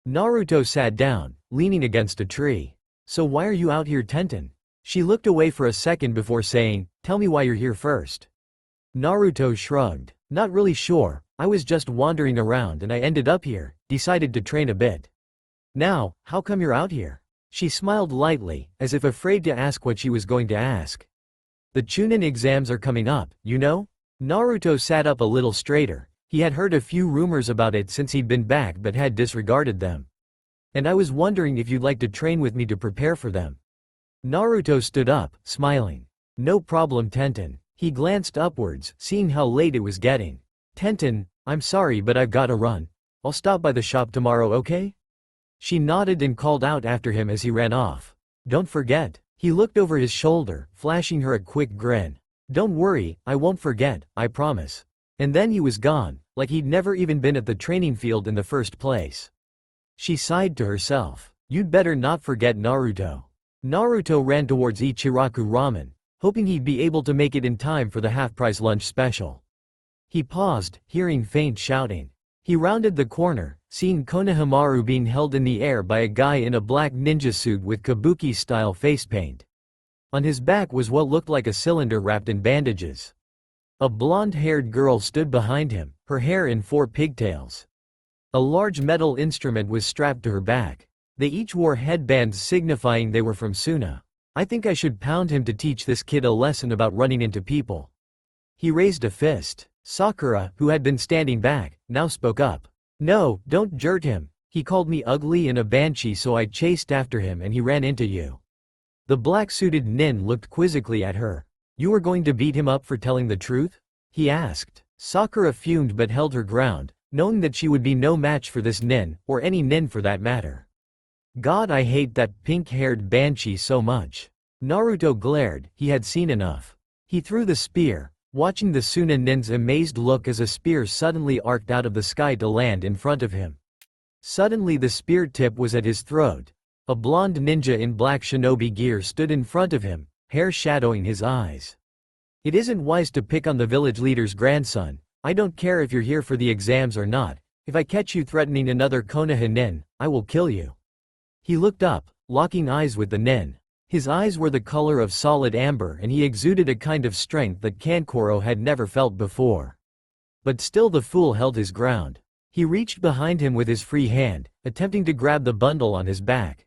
Naruto sat down, leaning against a tree. "So why are you out here, Tenten?" She looked away for a second before saying, "Tell me why you're here first." Naruto shrugged. "Not really sure, I was just wandering around and I ended up here, decided to train a bit." "Now, how come you're out here?" She smiled lightly, as if afraid to ask what she was going to ask. "The Chunin exams are coming up, you know?" Naruto sat up a little straighter. He had heard a few rumors about it since he'd been back but had disregarded them. "And I was wondering if you'd like to train with me to prepare for them." Naruto stood up, smiling. "No problem, Tenten." He glanced upwards, seeing how late it was getting. "Tenten, I'm sorry but I've gotta run. I'll stop by the shop tomorrow, okay?" She nodded and called out after him as he ran off. "Don't forget." He looked over his shoulder, flashing her a quick grin. "Don't worry, I won't forget, I promise." And then he was gone, like he'd never even been at the training field in the first place. She sighed to herself. "You'd better not forget Naruto." Naruto ran towards Ichiraku Ramen, hoping he'd be able to make it in time for the half-price lunch special. He paused, hearing faint shouting. He rounded the corner, seeing Konohamaru being held in the air by a guy in a black ninja suit with kabuki-style face paint. On his back was what looked like a cylinder wrapped in bandages. A blonde-haired girl stood behind him, her hair in 4 pigtails. A large metal instrument was strapped to her back. They each wore headbands signifying they were from Suna. I think I should pound him to teach this kid a lesson about running into people. He raised a fist. Sakura, who had been standing back, now spoke up. No, don't jerk him. He called me ugly and a banshee, so I chased after him and he ran into you. The black-suited nin looked quizzically at her. You were going to beat him up for telling the truth? He asked. Sakura fumed but held her ground, knowing that she would be no match for this nin, or any nin for that matter. God, I hate that pink-haired banshee so much. Naruto glared, he had seen enough. He threw the spear, watching the Suna nin's amazed look as a spear suddenly arced out of the sky to land in front of him. Suddenly the spear tip was at his throat. A blonde ninja in black shinobi gear stood in front of him, hair shadowing his eyes. It isn't wise to pick on the village leader's grandson. I don't care if you're here for the exams or not. If I catch you threatening another Konoha nin, I will kill you. He looked up, locking eyes with the nin. His eyes were the color of solid amber and he exuded a kind of strength that Kankuro had never felt before. But still the fool held his ground. He reached behind him with his free hand, attempting to grab the bundle on his back.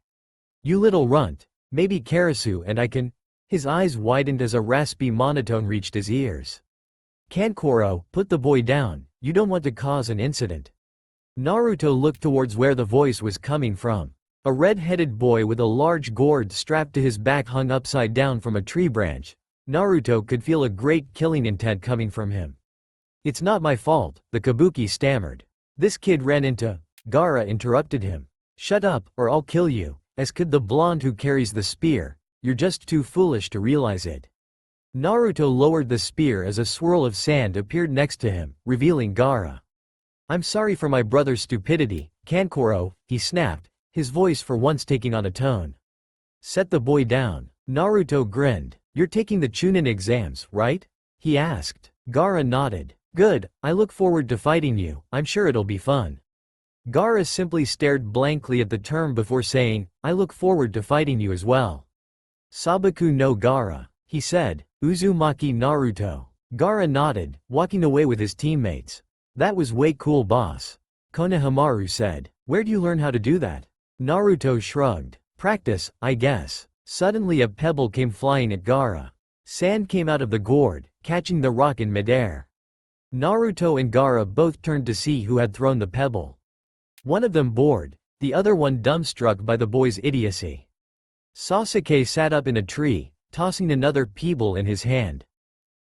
You little runt, maybe Karasu and I can… His eyes widened as a raspy monotone reached his ears. Kankuro, put the boy down, you don't want to cause an incident. Naruto looked towards where the voice was coming from. A red-headed boy with a large gourd strapped to his back hung upside down from a tree branch. Naruto could feel a great killing intent coming from him. It's not my fault, the kabuki stammered. This kid ran into… Gaara interrupted him. Shut up, or I'll kill you, as could the blonde who carries the spear. You're just too foolish to realize it. Naruto lowered the spear as a swirl of sand appeared next to him, revealing Gaara. I'm sorry for my brother's stupidity, Kankuro, he snapped, his voice for once taking on a tone. Set the boy down. Naruto grinned. You're taking the Chunin exams, right? He asked. Gaara nodded. Good, I look forward to fighting you, I'm sure it'll be fun. Gaara simply stared blankly at the term before saying, I look forward to fighting you as well. Sabaku no Gaara, he said. Uzumaki Naruto. Gaara nodded, walking away with his teammates. That was way cool, boss. Konohamaru said. Where'd you learn how to do that? Naruto shrugged. Practice, I guess. Suddenly a pebble came flying at Gaara. Sand came out of the gourd, catching the rock in midair. Naruto and Gaara both turned to see who had thrown the pebble. One of them bored, the other one dumbstruck by the boy's idiocy. Sasuke sat up in a tree, tossing another pebble in his hand.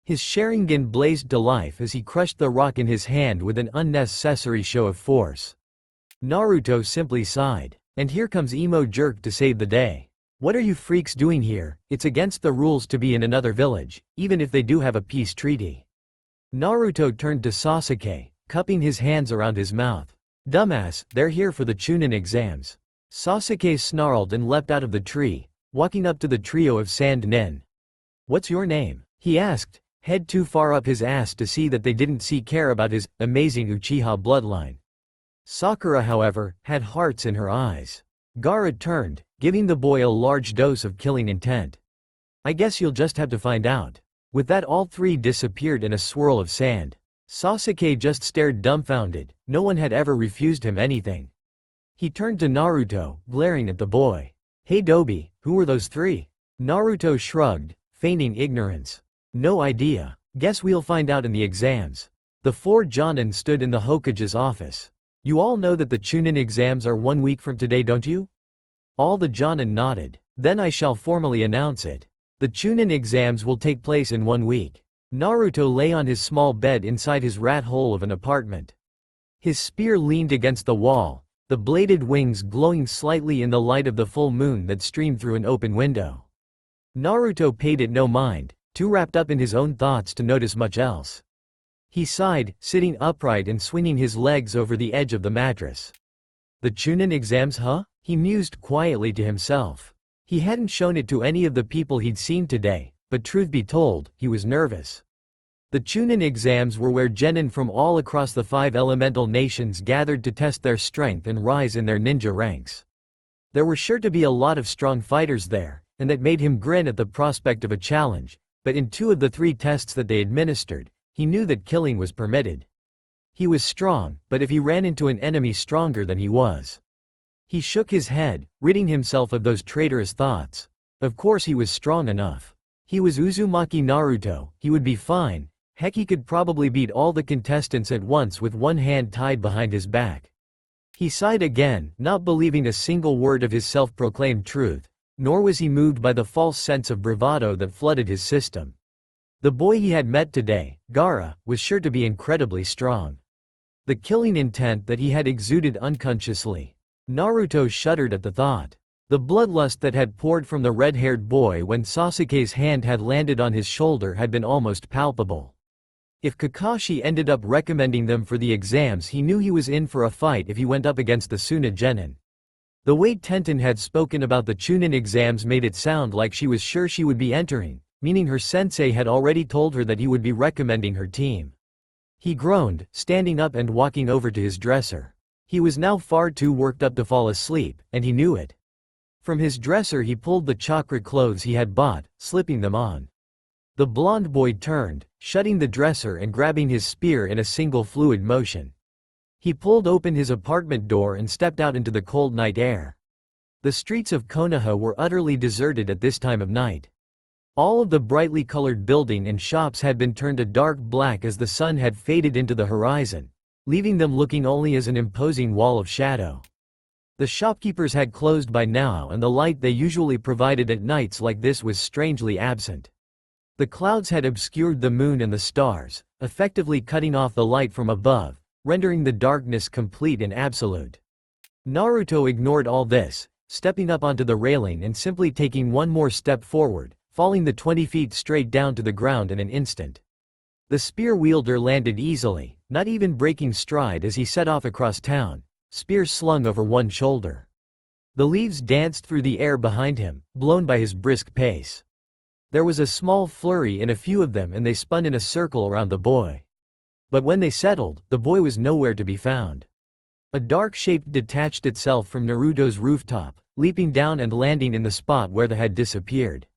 His Sharingan blazed to life as he crushed the rock in his hand with an unnecessary show of force. Naruto simply sighed. And here comes Emo Jerk to save the day. What are you freaks doing here? It's against the rules to be in another village, even if they do have a peace treaty. Naruto turned to Sasuke, cupping his hands around his mouth. Dumbass, they're here for the Chunin exams. Sasuke snarled and leapt out of the tree, walking up to the trio of sand nin. What's your name? He asked, head too far up his ass to see that they didn't care about his amazing Uchiha bloodline. Sakura, however, had hearts in her eyes. Gaara turned, giving the boy a large dose of killing intent. I guess you'll just have to find out. With that, all three disappeared in a swirl of sand. Sasuke just stared dumbfounded, no one had ever refused him anything. He turned to Naruto, glaring at the boy. Hey Dobi, who were those three? Naruto shrugged, feigning ignorance. No idea. Guess we'll find out in the exams. The 4 Jonin stood in the Hokage's office. You all know that the Chunin exams are 1 week from today, don't you? All the Jonin nodded. Then I shall formally announce it. The Chunin exams will take place in 1 week. Naruto lay on his small bed inside his rat hole of an apartment. His spear leaned against the wall, the bladed wings glowing slightly in the light of the full moon that streamed through an open window. Naruto paid it no mind, too wrapped up in his own thoughts to notice much else. He sighed, sitting upright and swinging his legs over the edge of the mattress. The Chunin exams, huh? He mused quietly to himself. He hadn't shown it to any of the people he'd seen today, but truth be told, he was nervous. The Chunin exams were where genin from all across the 5 elemental nations gathered to test their strength and rise in their ninja ranks. There were sure to be a lot of strong fighters there, and that made him grin at the prospect of a challenge, but in 2 of the 3 tests that they administered, he knew that killing was permitted. He was strong, but if he ran into an enemy stronger than he was. He shook his head, ridding himself of those traitorous thoughts. Of course he was strong enough. He was Uzumaki Naruto, he would be fine. Heck, he could probably beat all the contestants at once with one hand tied behind his back. He sighed again, not believing a single word of his self-proclaimed truth, nor was he moved by the false sense of bravado that flooded his system. The boy he had met today, Gaara, was sure to be incredibly strong. The killing intent that he had exuded unconsciously. Naruto shuddered at the thought. The bloodlust that had poured from the red-haired boy when Sasuke's hand had landed on his shoulder had been almost palpable. If Kakashi ended up recommending them for the exams, he knew he was in for a fight if he went up against the Suna genin. The way Tenten had spoken about the Chunin exams made it sound like she was sure she would be entering, meaning her sensei had already told her that he would be recommending her team. He groaned, standing up and walking over to his dresser. He was now far too worked up to fall asleep, and he knew it. From his dresser he pulled the chakra clothes he had bought, slipping them on. The blonde boy turned, shutting the dresser and grabbing his spear in a single fluid motion. He pulled open his apartment door and stepped out into the cold night air. The streets of Konoha were utterly deserted at this time of night. All of the brightly colored building and shops had been turned a dark black as the sun had faded into the horizon, leaving them looking only as an imposing wall of shadow. The shopkeepers had closed by now, and the light they usually provided at nights like this was strangely absent. The clouds had obscured the moon and the stars, effectively cutting off the light from above, rendering the darkness complete and absolute. Naruto ignored all this, stepping up onto the railing and simply taking one more step forward, falling the 20 feet straight down to the ground in an instant. The spear wielder landed easily, not even breaking stride as he set off across town, spear slung over one shoulder. The leaves danced through the air behind him, blown by his brisk pace. There was a small flurry in a few of them and they spun in a circle around the boy. But when they settled, the boy was nowhere to be found. A dark shape detached itself from Naruto's rooftop, leaping down and landing in the spot where they had disappeared.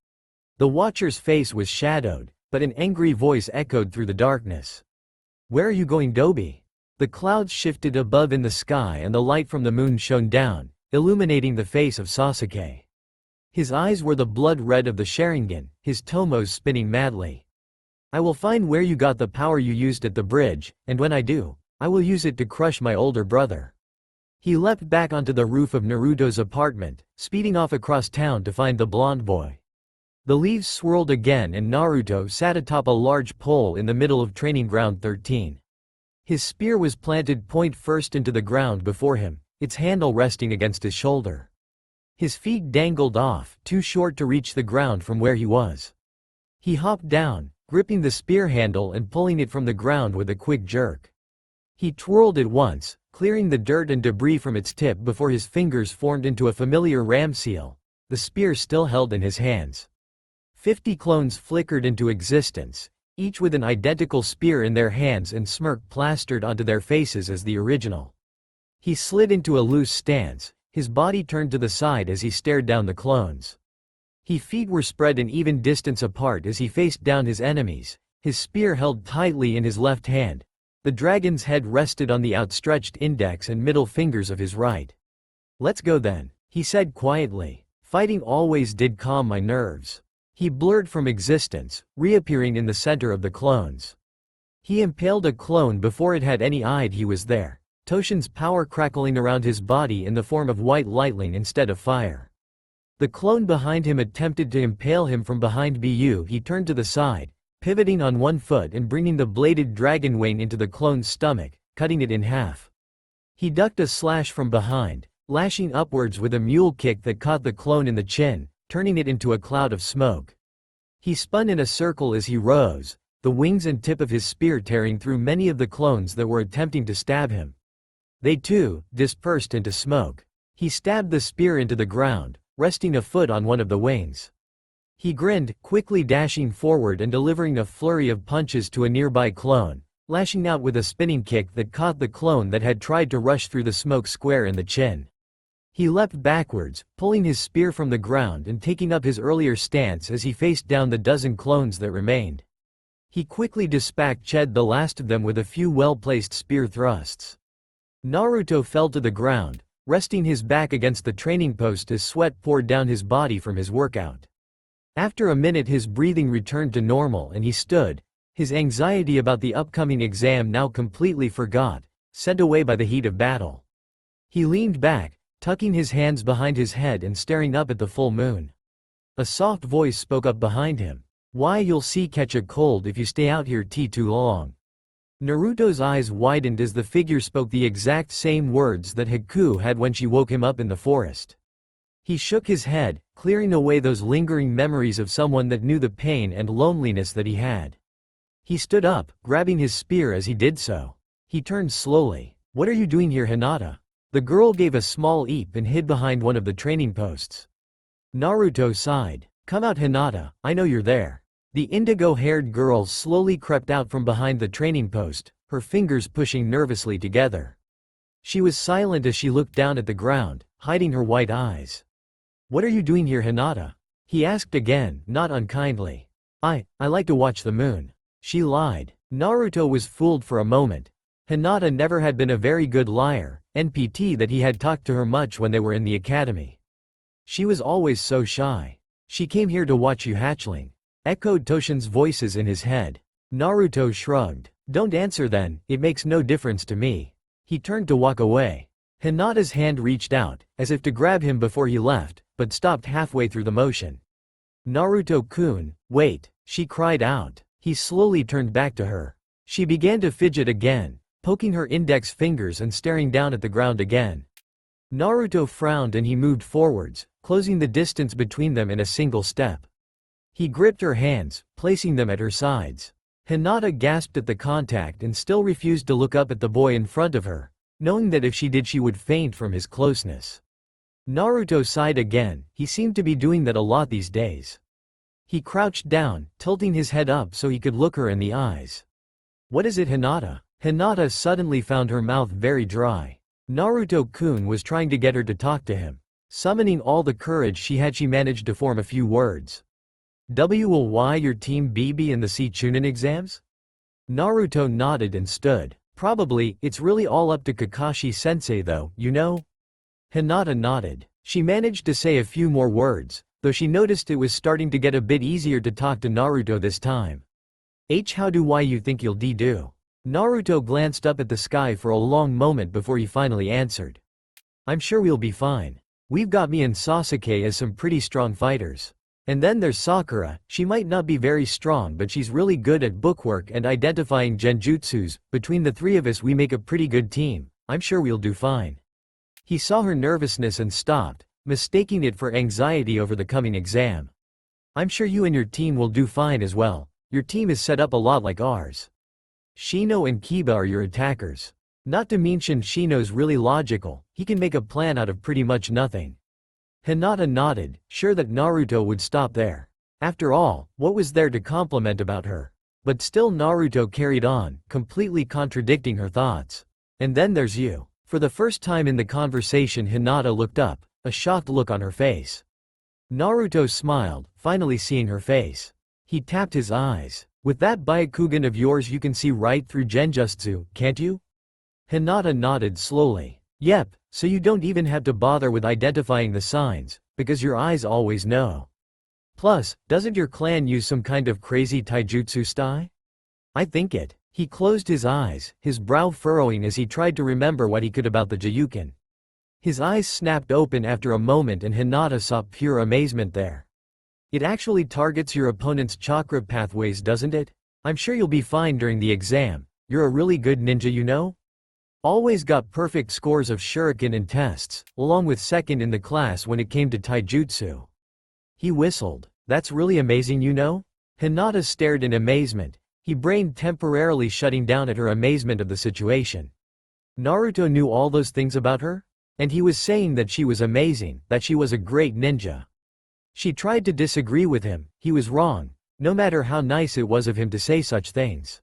The watcher's face was shadowed, but an angry voice echoed through the darkness. "Where are you going, Dobi?" The clouds shifted above in the sky and the light from the moon shone down, illuminating the face of Sasuke. His eyes were the blood red of the Sharingan, his tomos spinning madly. "I will find where you got the power you used at the bridge, and when I do, I will use it to crush my older brother." He leapt back onto the roof of Naruto's apartment, speeding off across town to find the blonde boy. The leaves swirled again and Naruto sat atop a large pole in the middle of Training Ground 13. His spear was planted point first into the ground before him, its handle resting against his shoulder. His feet dangled off, too short to reach the ground from where he was. He hopped down, gripping the spear handle and pulling it from the ground with a quick jerk. He twirled it once, clearing the dirt and debris from its tip before his fingers formed into a familiar ram seal, the spear still held in his hands. 50 clones flickered into existence, each with an identical spear in their hands and smirk plastered onto their faces as the original. He slid into a loose stance, his body turned to the side as he stared down the clones. His feet were spread an even distance apart as he faced down his enemies, his spear held tightly in his left hand. The dragon's head rested on the outstretched index and middle fingers of his right. "Let's go then," he said quietly. "Fighting always did calm my nerves." He blurred from existence, reappearing in the center of the clones. He impaled a clone before it had any idea he was there, Toshin's power crackling around his body in the form of white lightning instead of fire. The clone behind him attempted to impale him from behind, but he turned to the side, pivoting on one foot and bringing the bladed dragon wing into the clone's stomach, cutting it in half. He ducked a slash from behind, lashing upwards with a mule kick that caught the clone in the chin, turning it into a cloud of smoke. He spun in a circle as he rose, the wings and tip of his spear tearing through many of the clones that were attempting to stab him. They too dispersed into smoke. He stabbed the spear into the ground, resting a foot on one of the wings. He grinned, quickly dashing forward and delivering a flurry of punches to a nearby clone, lashing out with a spinning kick that caught the clone that had tried to rush through the smoke square in the chin. He leapt backwards, pulling his spear from the ground and taking up his earlier stance as he faced down the dozen clones that remained. He quickly dispatched the last of them with a few well-placed spear thrusts. Naruto fell to the ground, resting his back against the training post as sweat poured down his body from his workout. After a minute his breathing returned to normal and he stood, his anxiety about the upcoming exam now completely forgot, sent away by the heat of battle. He leaned back, tucking his hands behind his head and staring up at the full moon. A soft voice spoke up behind him. "Why, you'll see catch a cold if you stay out here too long." Naruto's eyes widened as the figure spoke the exact same words that Haku had when she woke him up in the forest. He shook his head, clearing away those lingering memories of someone that knew the pain and loneliness that he had. He stood up, grabbing his spear as he did so. He turned slowly. "What are you doing here, Hinata?" The girl gave a small eep and hid behind one of the training posts. Naruto sighed. "Come out, Hinata, I know you're there." The indigo-haired girl slowly crept out from behind the training post, her fingers pushing nervously together. She was silent as she looked down at the ground, hiding her white eyes. "What are you doing here, Hinata?" he asked again, not unkindly. I like to watch the moon." She lied. Naruto was fooled for a moment. Hinata never had been a very good liar, NPT that he had talked to her much when they were in the academy. She was always so shy. "She came here to watch you hatchling," echoed Toshin's voices in his head. Naruto shrugged. "Don't answer then, it makes no difference to me." He turned to walk away. Hinata's hand reached out, as if to grab him before he left, but stopped halfway through the motion. "Naruto-kun, wait," she cried out. He slowly turned back to her. She began to fidget again, poking her index fingers and staring down at the ground again. Naruto frowned and he moved forwards, closing the distance between them in a single step. He gripped her hands, placing them at her sides. Hinata gasped at the contact and still refused to look up at the boy in front of her, knowing that if she did she would faint from his closeness. Naruto sighed again, he seemed to be doing that a lot these days. He crouched down, tilting his head up so he could look her in the eyes. "What is it, Hinata?" Hinata suddenly found her mouth very dry. Naruto-kun was trying to get her to talk to him. Summoning all the courage she had, she managed to form a few words. "Will why your team BB in the C Chunin exams?" Naruto nodded and stood. "Probably, it's really all up to Kakashi-sensei though, you know?" Hinata nodded. She managed to say a few more words, though she noticed it was starting to get a bit easier to talk to Naruto this time. How do why you think you'll do?" Naruto glanced up at the sky for a long moment before he finally answered. "I'm sure we'll be fine. We've got me and Sasuke as some pretty strong fighters. And then there's Sakura, she might not be very strong but she's really good at bookwork and identifying genjutsus. Between the three of us we make a pretty good team. I'm sure we'll do fine." He saw her nervousness and stopped, mistaking it for anxiety over the coming exam. "I'm sure you and your team will do fine as well. Your team is set up a lot like ours. Shino and Kiba are your attackers. Not to mention Shino's really logical, he can make a plan out of pretty much nothing." Hinata nodded, sure that Naruto would stop there. After all, what was there to compliment about her? But still Naruto carried on, completely contradicting her thoughts. "And then there's you." For the first time in the conversation Hinata looked up, a shocked look on her face. Naruto smiled, finally seeing her face. He tapped his eyes. "With that Byakugan of yours you can see right through genjutsu, can't you?" Hinata nodded slowly. "Yep, so you don't even have to bother with identifying the signs, because your eyes always know. Plus, doesn't your clan use some kind of crazy taijutsu style?" "I think it." He closed his eyes, his brow furrowing as he tried to remember what he could about the Juyukin. His eyes snapped open after a moment and Hinata saw pure amazement there. "It actually targets your opponent's chakra pathways, doesn't it? I'm sure you'll be fine during the exam. You're a really good ninja, you know? Always got perfect scores of shuriken in tests, along with second in the class when it came to taijutsu." He whistled. "That's really amazing, you know?" Hinata stared in amazement, his brain temporarily shutting down at her amazement of the situation. Naruto knew all those things about her? And he was saying that she was amazing, that she was a great ninja. She tried to disagree with him, he was wrong, no matter how nice it was of him to say such things.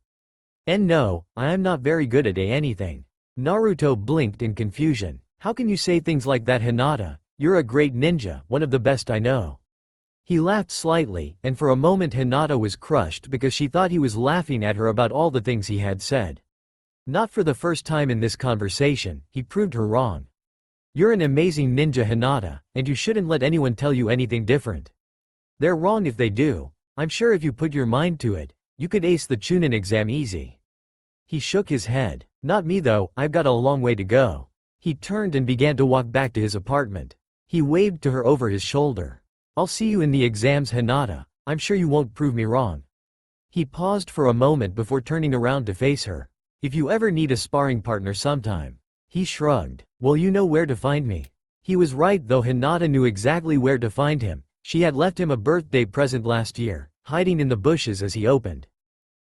And no, I am not very good at anything. Naruto blinked in confusion. How can you say things like that, Hinata? You're a great ninja, one of the best I know. He laughed slightly, and for a moment Hinata was crushed because she thought he was laughing at her about all the things he had said. Not for the first time in this conversation, he proved her wrong. You're an amazing ninja, Hinata, and you shouldn't let anyone tell you anything different. They're wrong if they do. I'm sure if you put your mind to it, you could ace the Chunin exam easy. He shook his head. Not me though, I've got a long way to go. He turned and began to walk back to his apartment. He waved to her over his shoulder. I'll see you in the exams, Hinata. I'm sure you won't prove me wrong. He paused for a moment before turning around to face her. If you ever need a sparring partner sometime. He shrugged. Well, you know where to find me. He was right though. Hinata knew exactly where to find him. She had left him a birthday present last year, hiding in the bushes as he opened.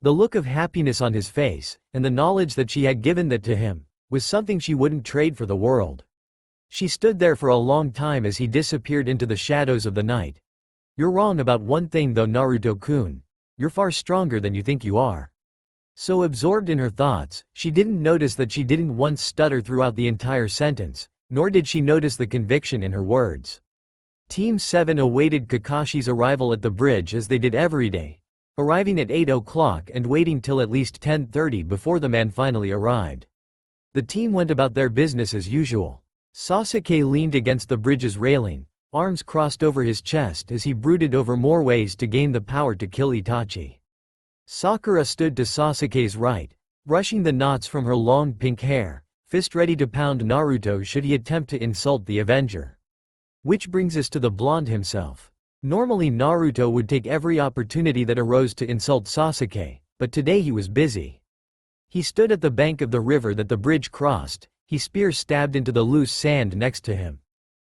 The look of happiness on his face, and the knowledge that she had given that to him, was something she wouldn't trade for the world. She stood there for a long time as he disappeared into the shadows of the night. You're wrong about one thing though, Naruto-kun. You're far stronger than you think you are. So absorbed in her thoughts, she didn't notice that she didn't once stutter throughout the entire sentence, nor did she notice the conviction in her words. Team 7 awaited Kakashi's arrival at the bridge as they did every day, arriving at 8 o'clock and waiting till at least 10:30 before the man finally arrived. The team went about their business as usual. Sasuke leaned against the bridge's railing, arms crossed over his chest as he brooded over more ways to gain the power to kill Itachi. Sakura stood to Sasuke's right, brushing the knots from her long pink hair, fist ready to pound Naruto should he attempt to insult the Avenger. Which brings us to the blonde himself. Normally Naruto would take every opportunity that arose to insult Sasuke, but today he was busy. He stood at the bank of the river that the bridge crossed, his spear stabbed into the loose sand next to him.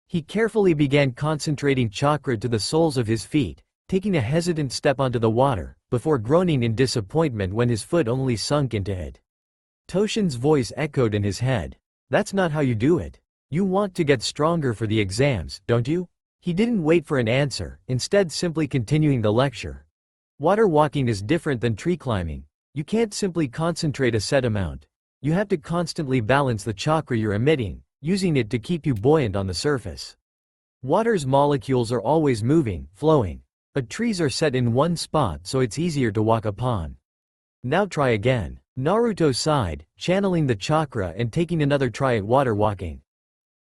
He carefully began concentrating chakra to the soles of his feet, taking a hesitant step onto the water, before groaning in disappointment when his foot only sunk into it. Toshin's voice echoed in his head. That's not how you do it. You want to get stronger for the exams, don't you? He didn't wait for an answer, instead simply continuing the lecture. Water walking is different than tree climbing. You can't simply concentrate a set amount. You have to constantly balance the chakra you're emitting, using it to keep you buoyant on the surface. Water's molecules are always moving, flowing. But trees are set in one spot so it's easier to walk upon. Now try again. Naruto sighed, channeling the chakra and taking another try at water walking.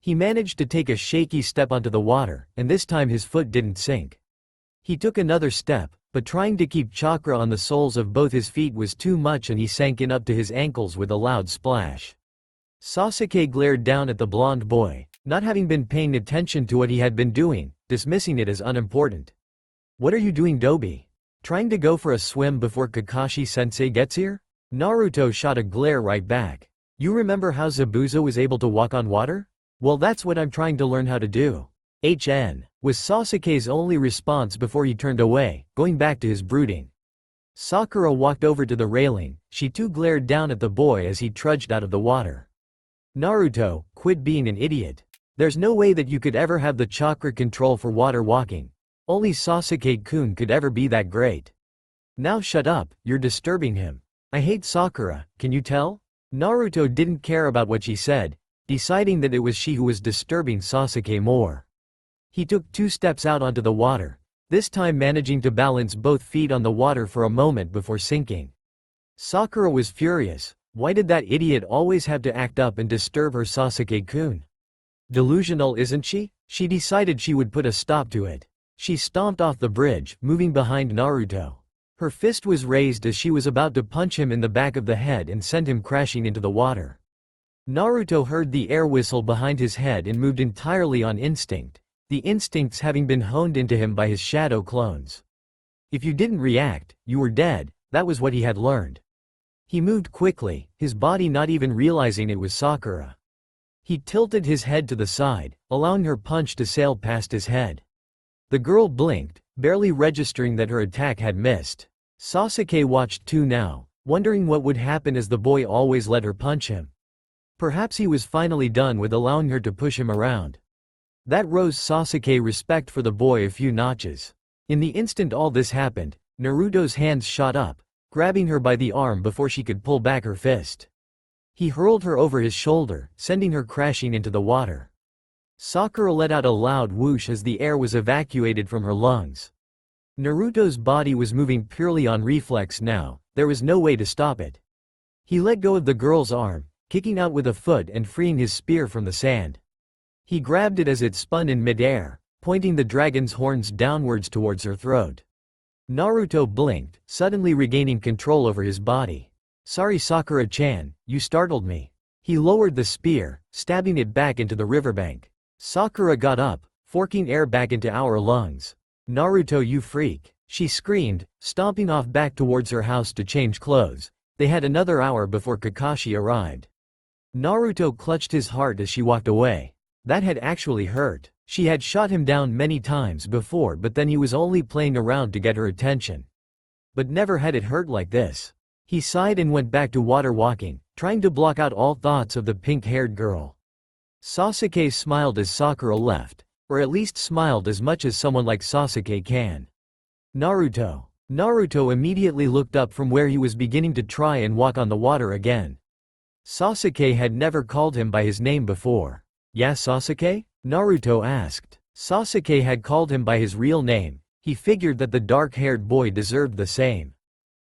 He managed to take a shaky step onto the water, and this time his foot didn't sink. He took another step, but trying to keep chakra on the soles of both his feet was too much and he sank in up to his ankles with a loud splash. Sasuke glared down at the blonde boy, not having been paying attention to what he had been doing, dismissing it as unimportant. What are you doing, Dobi? Trying to go for a swim before Kakashi-sensei gets here? Naruto shot a glare right back. You remember how Zabuza was able to walk on water? Well, that's what I'm trying to learn how to do. Was Sasuke's only response before he turned away, going back to his brooding. Sakura walked over to the railing, she too glared down at the boy as he trudged out of the water. Naruto, quit being an idiot. There's no way that you could ever have the chakra control for water walking. Only Sasuke-kun could ever be that great. Now shut up, you're disturbing him. I hate Sakura, can you tell? Naruto didn't care about what she said, deciding that it was she who was disturbing Sasuke more. He took 2 steps out onto the water, this time managing to balance both feet on the water for a moment before sinking. Sakura was furious. Why did that idiot always have to act up and disturb her Sasuke-kun? Delusional, isn't she? She decided she would put a stop to it. She stomped off the bridge, moving behind Naruto. Her fist was raised as she was about to punch him in the back of the head and send him crashing into the water. Naruto heard the air whistle behind his head and moved entirely on instinct, the instincts having been honed into him by his shadow clones. If you didn't react, you were dead, that was what he had learned. He moved quickly, his body not even realizing it was Sakura. He tilted his head to the side, allowing her punch to sail past his head. The girl blinked, barely registering that her attack had missed. Sasuke watched too now, wondering what would happen as the boy always let her punch him. Perhaps he was finally done with allowing her to push him around. That rose Sasuke's respect for the boy a few notches. In the instant all this happened, Naruto's hands shot up, grabbing her by the arm before she could pull back her fist. He hurled her over his shoulder, sending her crashing into the water. Sakura let out a loud whoosh as the air was evacuated from her lungs. Naruto's body was moving purely on reflex now, there was no way to stop it. He let go of the girl's arm, kicking out with a foot and freeing his spear from the sand. He grabbed it as it spun in midair, pointing the dragon's horns downwards towards her throat. Naruto blinked, suddenly regaining control over his body. "Sorry Sakura-chan, you startled me." He lowered the spear, stabbing it back into the riverbank. Sakura got up, forking air back into our lungs. "Naruto, you freak," she screamed, stomping off back towards her house to change clothes. They had another hour before Kakashi arrived. Naruto clutched his heart as she walked away. That had actually hurt. She had shot him down many times before, but then he was only playing around to get her attention. But never had it hurt like this. He sighed and went back to water walking, trying to block out all thoughts of the pink-haired girl. Sasuke smiled as Sakura left, or at least smiled as much as someone like Sasuke can. "Naruto." Naruto immediately looked up from where he was beginning to try and walk on the water again. Sasuke had never called him by his name before. "Yeah, Sasuke?" Naruto asked. Sasuke had called him by his real name. He figured that the dark-haired boy deserved the same.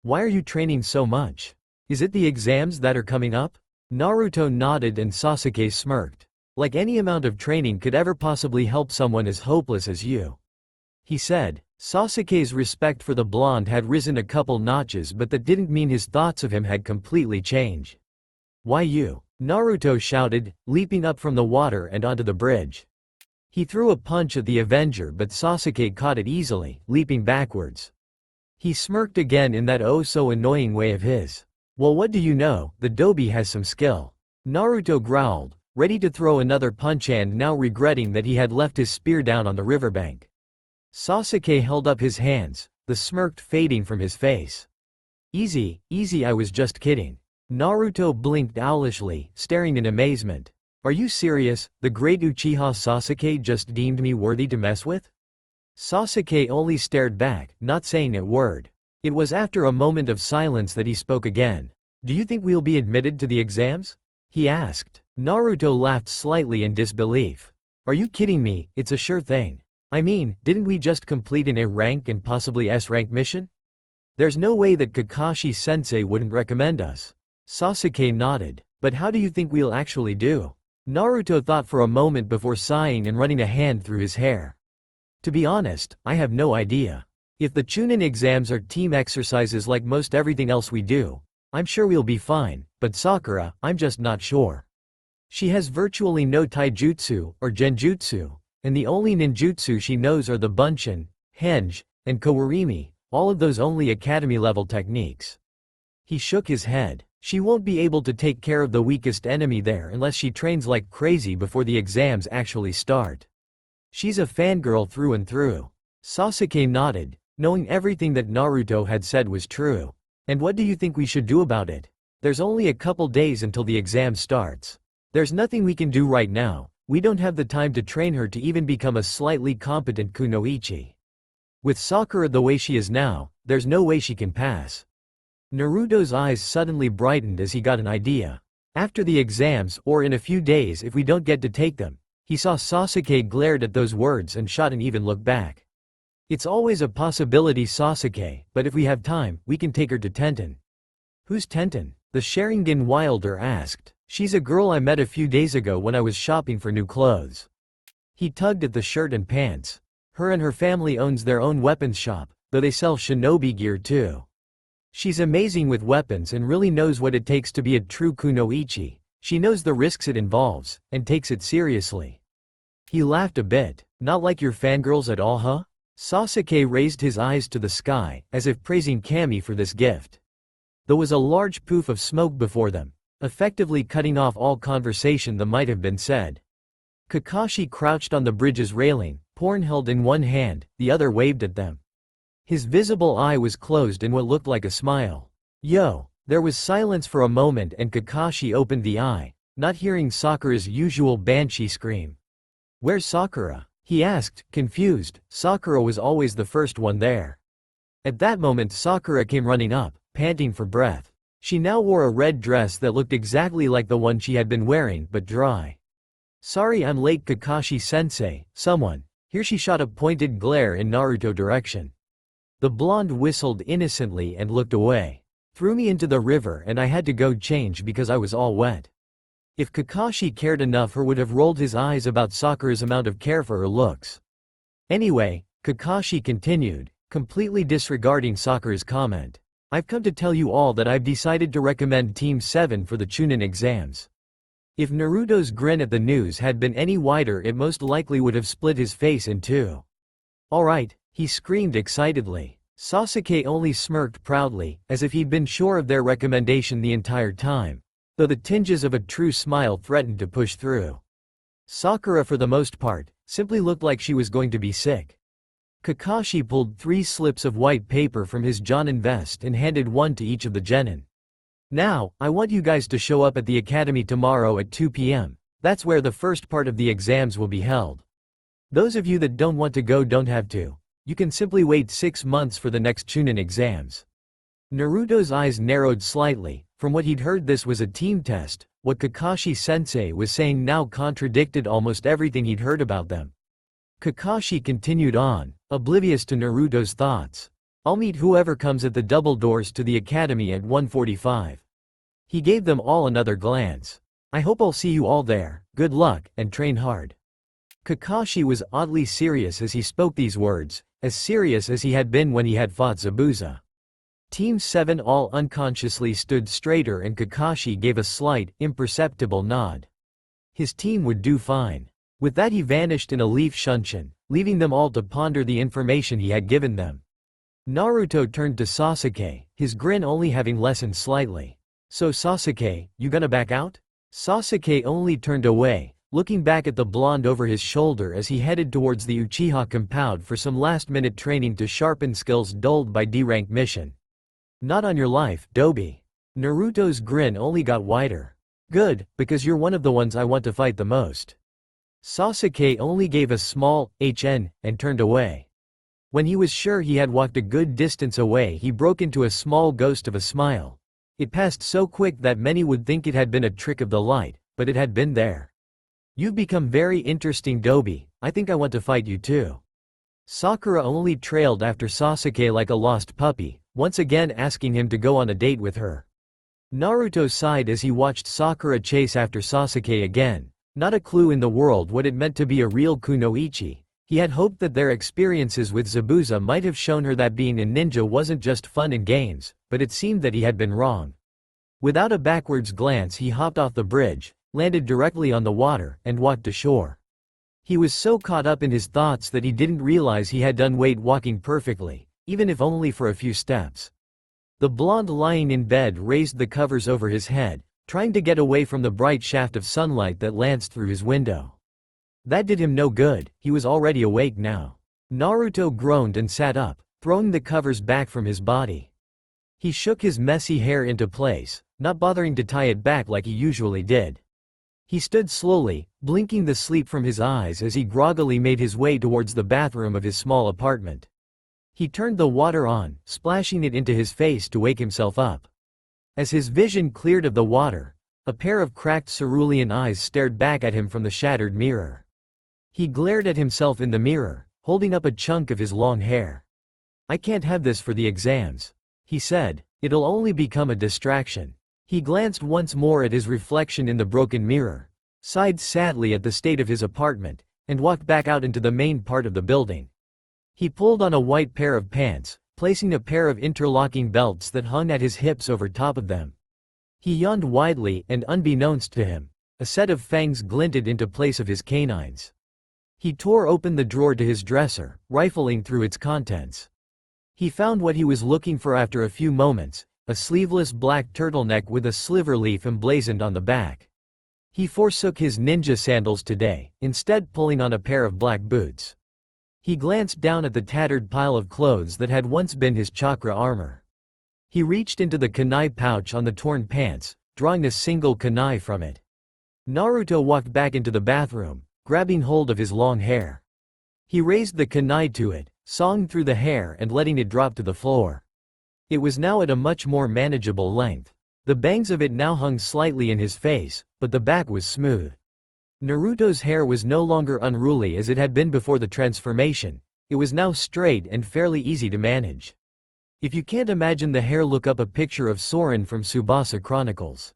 "Why are you training so much? Is it the exams that are coming up?" Naruto nodded and Sasuke smirked. "Like any amount of training could ever possibly help someone as hopeless as you," he said. Sasuke's respect for the blonde had risen a couple notches, but that didn't mean his thoughts of him had completely changed. "Why you?" Naruto shouted, leaping up from the water and onto the bridge. He threw a punch at the Avenger, but Sasuke caught it easily, leaping backwards. He smirked again in that oh-so-annoying way of his. "Well, what do you know, the Dobi has some skill." Naruto growled, ready to throw another punch and now regretting that he had left his spear down on the riverbank. Sasuke held up his hands, the smirk fading from his face. "Easy, easy, I was just kidding." Naruto blinked owlishly, staring in amazement. "Are you serious? The great Uchiha Sasuke just deemed me worthy to mess with?" Sasuke only stared back, not saying a word. It was after a moment of silence that he spoke again. "Do you think we'll be admitted to the exams?" he asked. Naruto laughed slightly in disbelief. "Are you kidding me? It's a sure thing. I mean, didn't we just complete an A-rank and possibly S-rank mission? There's no way that Kakashi-sensei wouldn't recommend us." Sasuke nodded. "But how do you think we'll actually do?" Naruto thought for a moment before sighing and running a hand through his hair. "To be honest, I have no idea. If the Chunin exams are team exercises like most everything else we do, I'm sure we'll be fine, but Sakura, I'm just not sure. She has virtually no taijutsu, or genjutsu, and the only ninjutsu she knows are the bunshin, henge, and kawarimi, all of those only academy-level techniques." He shook his head. "She won't be able to take care of the weakest enemy there unless she trains like crazy before the exams actually start. She's a fangirl through and through." Sasuke nodded, knowing everything that Naruto had said was true. "And what do you think we should do about it? There's only a couple days until the exam starts. There's nothing we can do right now. We don't have the time to train her to even become a slightly competent kunoichi. With Sakura the way she is now, there's no way she can pass." Naruto's eyes suddenly brightened as he got an idea. After the exams, or in a few days if we don't get to take them, he saw Sasuke glared at those words and shot an even look back. "It's always a possibility, Sasuke, but if we have time, we can take her to Tenten." "Who's Tenten?" the Sharingan wielder asked. "She's a girl I met a few days ago when I was shopping for new clothes." He tugged at the shirt and pants. "Her and her family owns their own weapons shop, though they sell shinobi gear too. She's amazing with weapons and really knows what it takes to be a true kunoichi. She knows the risks it involves, and takes it seriously." He laughed a bit. "Not like your fangirls at all, huh?" Sasuke raised his eyes to the sky, as if praising Kami for this gift. There was a large poof of smoke before them, effectively cutting off all conversation that might have been said. Kakashi crouched on the bridge's railing, porn held in one hand, the other waved at them. His visible eye was closed in what looked like a smile. "Yo!" There was silence for a moment and Kakashi opened the eye, not hearing Sakura's usual banshee scream. "Where's Sakura?" he asked, confused. Sakura was always the first one there. At that moment Sakura came running up, panting for breath. She now wore a red dress that looked exactly like the one she had been wearing, but dry. "Sorry I'm late, Kakashi-sensei, someone." Here she shot a pointed glare in Naruto direction. The blonde whistled innocently and looked away. "Threw me into the river and I had to go change because I was all wet." If Kakashi cared enough, he would have rolled his eyes about Sakura's amount of care for her looks. Anyway, Kakashi continued, completely disregarding Sakura's comment. "I've come to tell you all that I've decided to recommend Team 7 for the Chunin exams." If Naruto's grin at the news had been any wider, it most likely would have split his face in two. "Alright," he screamed excitedly. Sasuke only smirked proudly, as if he'd been sure of their recommendation the entire time, though the tinges of a true smile threatened to push through. Sakura, for the most part, simply looked like she was going to be sick. Kakashi pulled 3 slips of white paper from his Jonin vest and handed one to each of the genin. "Now, I want you guys to show up at the academy tomorrow at 2 p.m. That's where the first part of the exams will be held. Those of you that don't want to go don't have to. You can simply wait 6 months for the next Chunin exams." Naruto's eyes narrowed slightly. From what he'd heard, this was a team test. What Kakashi-sensei was saying now contradicted almost everything he'd heard about them. Kakashi continued on, oblivious to Naruto's thoughts. "I'll meet whoever comes at the double doors to the academy at 1:45. He gave them all another glance. "I hope I'll see you all there. Good luck, and train hard." Kakashi was oddly serious as he spoke these words, as serious as he had been when he had fought Zabuza. Team 7 all unconsciously stood straighter and Kakashi gave a slight, imperceptible nod. His team would do fine. With that he vanished in a leaf shunshin, leaving them all to ponder the information he had given them. Naruto turned to Sasuke, his grin only having lessened slightly. "So Sasuke, you gonna back out?" Sasuke only turned away, looking back at the blonde over his shoulder as he headed towards the Uchiha compound for some last-minute training to sharpen skills dulled by D-rank mission. "Not on your life, Dobi." Naruto's grin only got wider. "Good, because you're one of the ones I want to fight the most." Sasuke only gave a small "HN" and turned away. When he was sure he had walked a good distance away, he broke into a small ghost of a smile. It passed so quick that many would think it had been a trick of the light, but it had been there. "You've become very interesting, Dobi. I think I want to fight you too." Sakura only trailed after Sasuke like a lost puppy, once again asking him to go on a date with her. Naruto sighed as he watched Sakura chase after Sasuke again. Not a clue in the world what it meant to be a real kunoichi. He had hoped that their experiences with Zabuza might have shown her that being a ninja wasn't just fun and games, but it seemed that he had been wrong. Without a backwards glance he hopped off the bridge, landed directly on the water, and walked ashore. He was so caught up in his thoughts that he didn't realize he had done walking perfectly, even if only for a few steps. The blonde lying in bed raised the covers over his head, trying to get away from the bright shaft of sunlight that lanced through his window. That did him no good, he was already awake now. Naruto groaned and sat up, throwing the covers back from his body. He shook his messy hair into place, not bothering to tie it back like he usually did. He stood slowly, blinking the sleep from his eyes as he groggily made his way towards the bathroom of his small apartment. He turned the water on, splashing it into his face to wake himself up. As his vision cleared of the water, a pair of cracked cerulean eyes stared back at him from the shattered mirror. He glared at himself in the mirror, holding up a chunk of his long hair. "I can't have this for the exams," he said. "It'll only become a distraction." He glanced once more at his reflection in the broken mirror, sighed sadly at the state of his apartment, and walked back out into the main part of the building. He pulled on a white pair of pants, placing a pair of interlocking belts that hung at his hips over top of them. He yawned widely and, unbeknownst to him, a set of fangs glinted into place of his canines. He tore open the drawer to his dresser, rifling through its contents. He found what he was looking for after a few moments, a sleeveless black turtleneck with a sliver leaf emblazoned on the back. He forsook his ninja sandals today, instead pulling on a pair of black boots. He glanced down at the tattered pile of clothes that had once been his chakra armor. He reached into the kunai pouch on the torn pants, drawing a single kunai from it. Naruto walked back into the bathroom, grabbing hold of his long hair. He raised the kunai to it, sawing through the hair and letting it drop to the floor. It was now at a much more manageable length. The bangs of it now hung slightly in his face, but the back was smooth. Naruto's hair was no longer unruly as it had been before the transformation. It was now straight and fairly easy to manage. If you can't imagine the hair, look up a picture of Soren from Tsubasa Chronicles.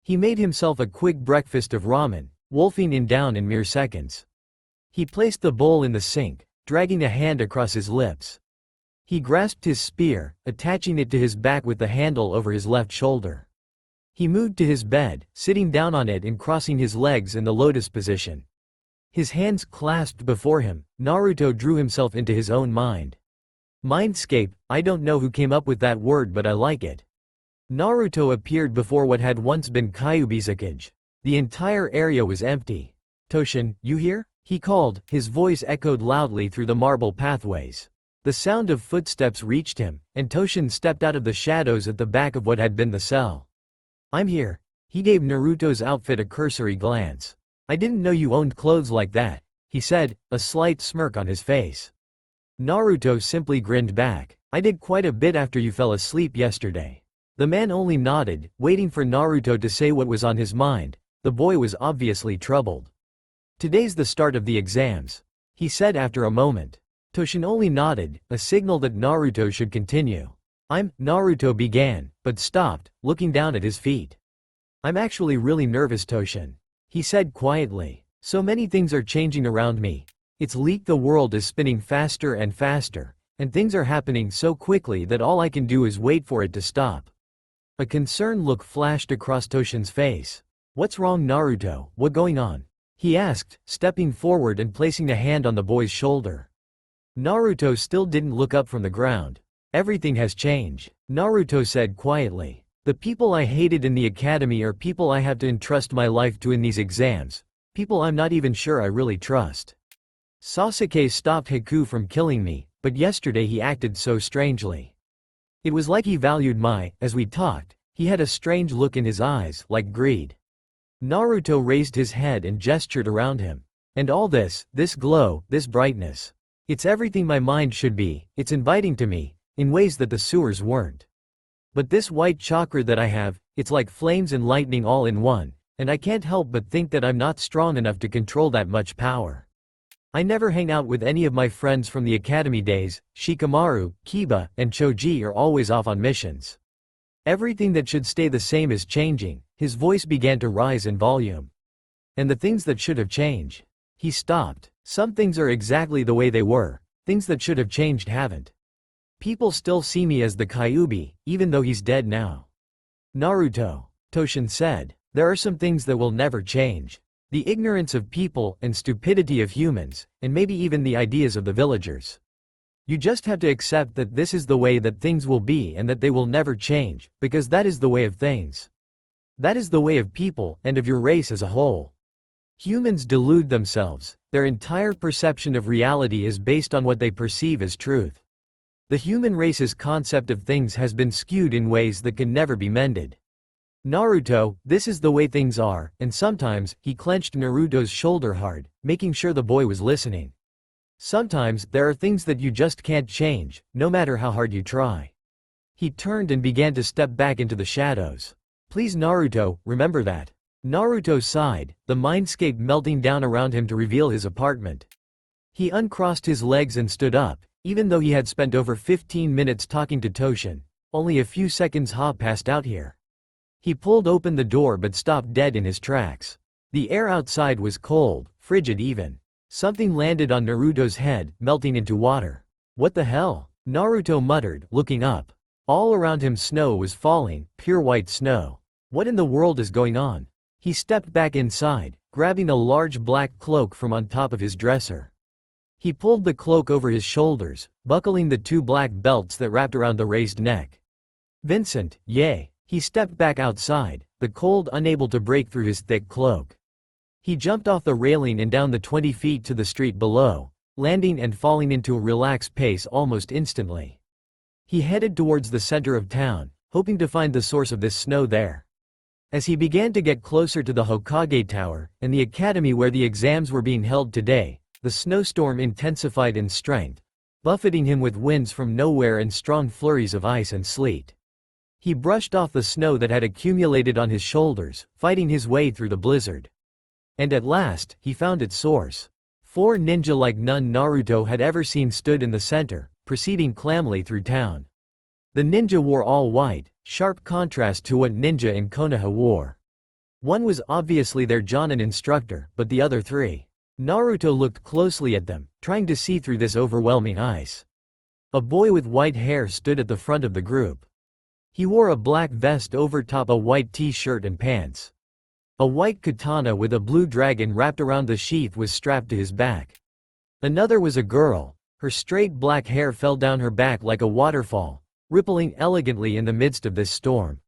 He made himself a quick breakfast of ramen, wolfing it down in mere seconds. He placed the bowl in the sink, dragging a hand across his lips. He grasped his spear, attaching it to his back with the handle over his left shoulder. He moved to his bed, sitting down on it and crossing his legs in the lotus position. His hands clasped before him, Naruto drew himself into his own mind. Mindscape, I don't know who came up with that word, but I like it. Naruto appeared before what had once been Kyubizakage. The entire area was empty. Toshin, you here? He called, his voice echoed loudly through the marble pathways. The sound of footsteps reached him, and Toshin stepped out of the shadows at the back of what had been the cell. I'm here. He gave Naruto's outfit a cursory glance. I didn't know you owned clothes like that, he said, a slight smirk on his face. Naruto simply grinned back. I did quite a bit after you fell asleep yesterday. The man only nodded, waiting for Naruto to say what was on his mind. The boy was obviously troubled. Today's the start of the exams, he said after a moment. Toshin only nodded, a signal that Naruto should continue. Naruto began, but stopped, looking down at his feet. I'm actually really nervous, Toshin, he said quietly. So many things are changing around me. It's like the world is spinning faster and faster, and things are happening so quickly that all I can do is wait for it to stop. A concerned look flashed across Toshin's face. What's wrong, Naruto? What's going on? He asked, stepping forward and placing a hand on the boy's shoulder. Naruto still didn't look up from the ground. Everything has changed, Naruto said quietly. The people I hated in the academy are people I have to entrust my life to in these exams. People I'm not even sure I really trust. Sasuke stopped Haku from killing me, but yesterday he acted so strangely. It was like he valued as we talked, he had a strange look in his eyes, like greed. Naruto raised his head and gestured around him. And all this glow, this brightness. It's everything my mind should be, it's inviting to me, in ways that the sewers weren't. But this white chakra that I have, it's like flames and lightning all in one, and I can't help but think that I'm not strong enough to control that much power. I never hang out with any of my friends from the academy days. Shikamaru, Kiba, and Choji are always off on missions. Everything that should stay the same is changing. His voice began to rise in volume. And the things that should have changed. He stopped. Some things are exactly the way they were. Things that should have changed haven't. People still see me as the Kyuubi, even though he's dead now. Naruto, Toshin said, there are some things that will never change. The ignorance of people and stupidity of humans, and maybe even the ideas of the villagers. You just have to accept that this is the way that things will be and that they will never change, because that is the way of things. That is the way of people and of your race as a whole. Humans delude themselves. Their entire perception of reality is based on what they perceive as truth. The human race's concept of things has been skewed in ways that can never be mended. Naruto, this is the way things are, and sometimes, he clenched Naruto's shoulder hard, making sure the boy was listening. Sometimes, there are things that you just can't change, no matter how hard you try. He turned and began to step back into the shadows. Please Naruto, remember that. Naruto sighed, the mindscape melting down around him to reveal his apartment. He uncrossed his legs and stood up, even though he had spent over 15 minutes talking to Toshin. Only a few seconds passed out here. He pulled open the door but stopped dead in his tracks. The air outside was cold, frigid even. Something landed on Naruto's head, melting into water. What the hell? Naruto muttered, looking up. All around him snow was falling, pure white snow. What in the world is going on? He stepped back inside, grabbing a large black cloak from on top of his dresser. He pulled the cloak over his shoulders, buckling the two black belts that wrapped around the raised neck. Vincent, yay! He stepped back outside, the cold unable to break through his thick cloak. He jumped off the railing and down the 20 feet to the street below, landing and falling into a relaxed pace almost instantly. He headed towards the center of town, hoping to find the source of this snow there. As he began to get closer to the Hokage Tower, and the academy where the exams were being held today, the snowstorm intensified in strength, buffeting him with winds from nowhere and strong flurries of ice and sleet. He brushed off the snow that had accumulated on his shoulders, fighting his way through the blizzard. And at last, he found its source. 4 ninja like none Naruto had ever seen stood in the center, proceeding calmly through town. The ninja wore all white, sharp contrast to what ninja in Konoha wore. One was obviously their Jonin instructor, but the other 3. Naruto looked closely at them, trying to see through this overwhelming ice. A boy with white hair stood at the front of the group. He wore a black vest over top a white t-shirt and pants. A white katana with a blue dragon wrapped around the sheath was strapped to his back. Another was a girl. Her straight black hair fell down her back like a waterfall, rippling elegantly in the midst of this storm.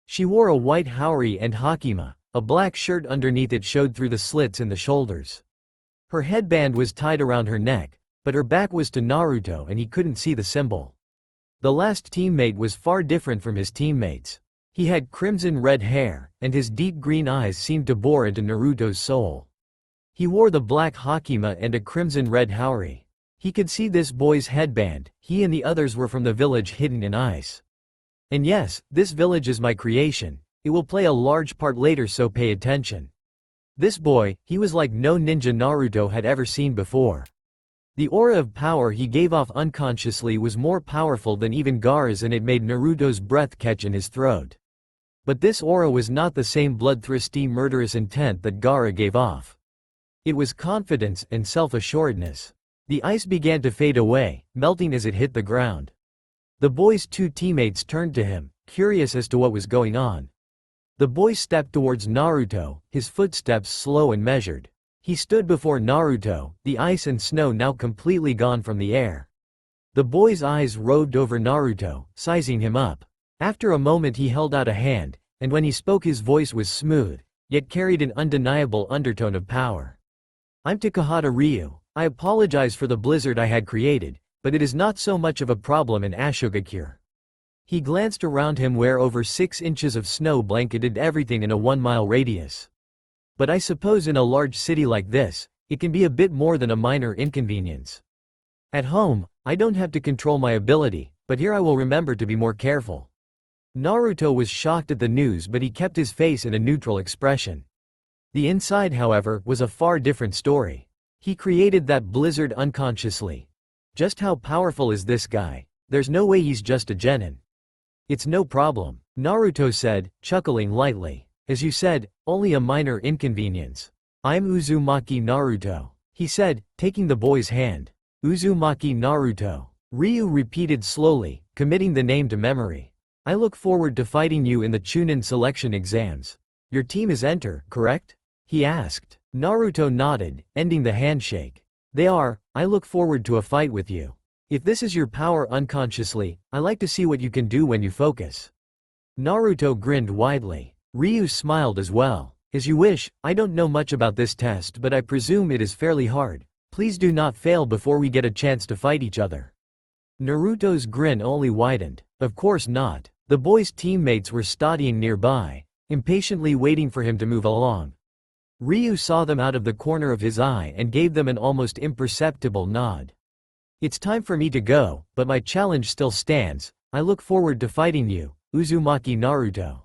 She wore a white haori and hakima, a black shirt underneath it showed through the slits in the shoulders. Her headband was tied around her neck, but her back was to Naruto and he couldn't see the symbol. The last teammate was far different from his teammates. He had crimson-red hair, and his deep green eyes seemed to bore into Naruto's soul. He wore the black hakima and a crimson-red haori. He could see this boy's headband. He and the others were from the village hidden in ice. And yes, this village is my creation. It will play a large part later, so pay attention. This boy, he was like no ninja Naruto had ever seen before. The aura of power he gave off unconsciously was more powerful than even Gaara's, and it made Naruto's breath catch in his throat. But this aura was not the same bloodthirsty murderous intent that Gaara gave off. It was confidence and self-assuredness. The ice began to fade away, melting as it hit the ground. The boy's 2 teammates turned to him, curious as to what was going on. The boy stepped towards Naruto, his footsteps slow and measured. He stood before Naruto, the ice and snow now completely gone from the air. The boy's eyes roved over Naruto, sizing him up. After a moment he held out a hand, and when he spoke his voice was smooth, yet carried an undeniable undertone of power. I'm Takahata Ryu. I apologize for the blizzard I had created, but it is not so much of a problem in Ashogakure. He glanced around him where over 6 inches of snow blanketed everything in a 1-mile radius. But I suppose in a large city like this, it can be a bit more than a minor inconvenience. At home, I don't have to control my ability, but here I will remember to be more careful. Naruto was shocked at the news, but he kept his face in a neutral expression. The inside, however, was a far different story. He created that blizzard unconsciously. Just how powerful is this guy? There's no way he's just a genin. It's no problem, Naruto said, chuckling lightly. As you said, only a minor inconvenience. I'm Uzumaki Naruto, he said, taking the boy's hand. Uzumaki Naruto. Ryu repeated slowly, committing the name to memory. I look forward to fighting you in the Chunin selection exams. Your team is Enter, correct? He asked. Naruto nodded, ending the handshake. They are. I look forward to a fight with you. If this is your power unconsciously, I like to see what you can do when you focus. Naruto grinned widely. Ryu smiled as well. As you wish. I don't know much about this test, but I presume it is fairly hard. Please do not fail before we get a chance to fight each other. Naruto's grin only widened. Of course not. The boy's teammates were studying nearby, impatiently waiting for him to move along. Ryu saw them out of the corner of his eye and gave them an almost imperceptible nod. It's time for me to go, but my challenge still stands. I look forward to fighting you, Uzumaki Naruto.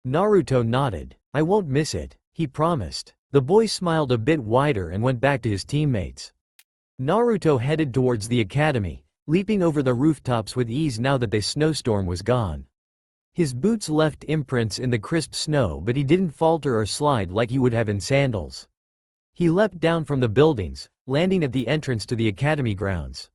Naruto nodded. I won't miss it, he promised. The boy smiled a bit wider and went back to his teammates. Naruto headed towards the academy, leaping over the rooftops with ease now that the snowstorm was gone. His boots left imprints in the crisp snow, but he didn't falter or slide like he would have in sandals. He leapt down from the buildings, landing at the entrance to the academy grounds.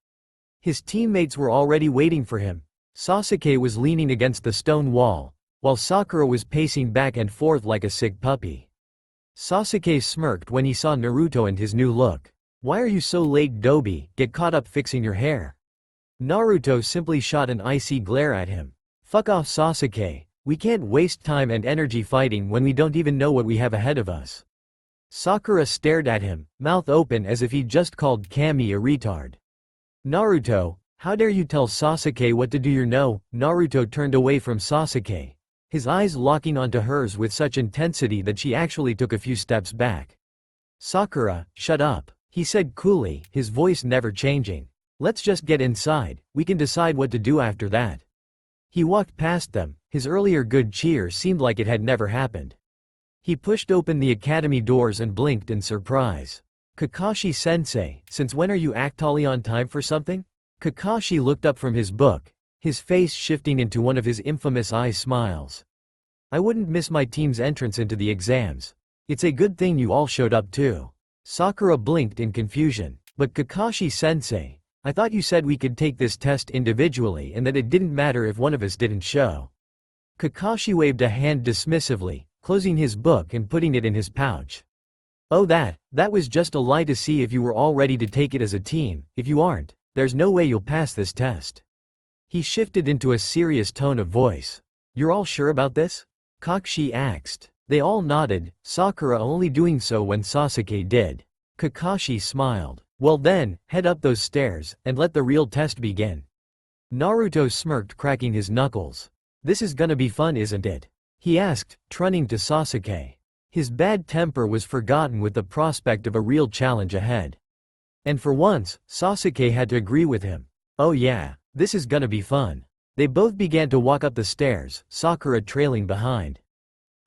His teammates were already waiting for him. Sasuke was leaning against the stone wall, while Sakura was pacing back and forth like a sick puppy. Sasuke smirked when he saw Naruto and his new look. Why are you so late, Dobi? Get caught up fixing your hair. Naruto simply shot an icy glare at him. Fuck off, Sasuke. We can't waste time and energy fighting when we don't even know what we have ahead of us. Sakura stared at him, mouth open as if he'd just called Kami a retard. Naruto, how dare you tell Sasuke what to do? Naruto turned away from Sasuke. his eyes locking onto hers with such intensity that she actually took a few steps back. "Sakura, shut up," he said coolly, his voice never changing. "Let's just get inside, we can decide what to do after that." He walked past them, his earlier good cheer seemed like it had never happened. He pushed open the academy doors and blinked in surprise. "Kakashi-sensei, since when are you actually on time for something?" Kakashi looked up from his book, his face shifting into one of his infamous eye smiles. "I wouldn't miss my team's entrance into the exams. It's a good thing you all showed up too." Sakura blinked in confusion. "But Kakashi-sensei, I thought you said we could take this test individually and that it didn't matter if one of us didn't show." Kakashi waved a hand dismissively, closing his book and putting it in his pouch. "Oh, that was just a lie to see if you were all ready to take it as a team. If you aren't, there's no way you'll pass this test." He shifted into a serious tone of voice. "You're all sure about this?" Kakashi asked. They all nodded, Sakura only doing so when Sasuke did. Kakashi smiled. "Well then, head up those stairs, and let the real test begin." Naruto smirked, cracking his knuckles. "This is gonna be fun, isn't it?" he asked, turning to Sasuke. His bad temper was forgotten with the prospect of a real challenge ahead. And for once, Sasuke had to agree with him. "Oh yeah, this is gonna be fun." They both began to walk up the stairs, Sakura trailing behind.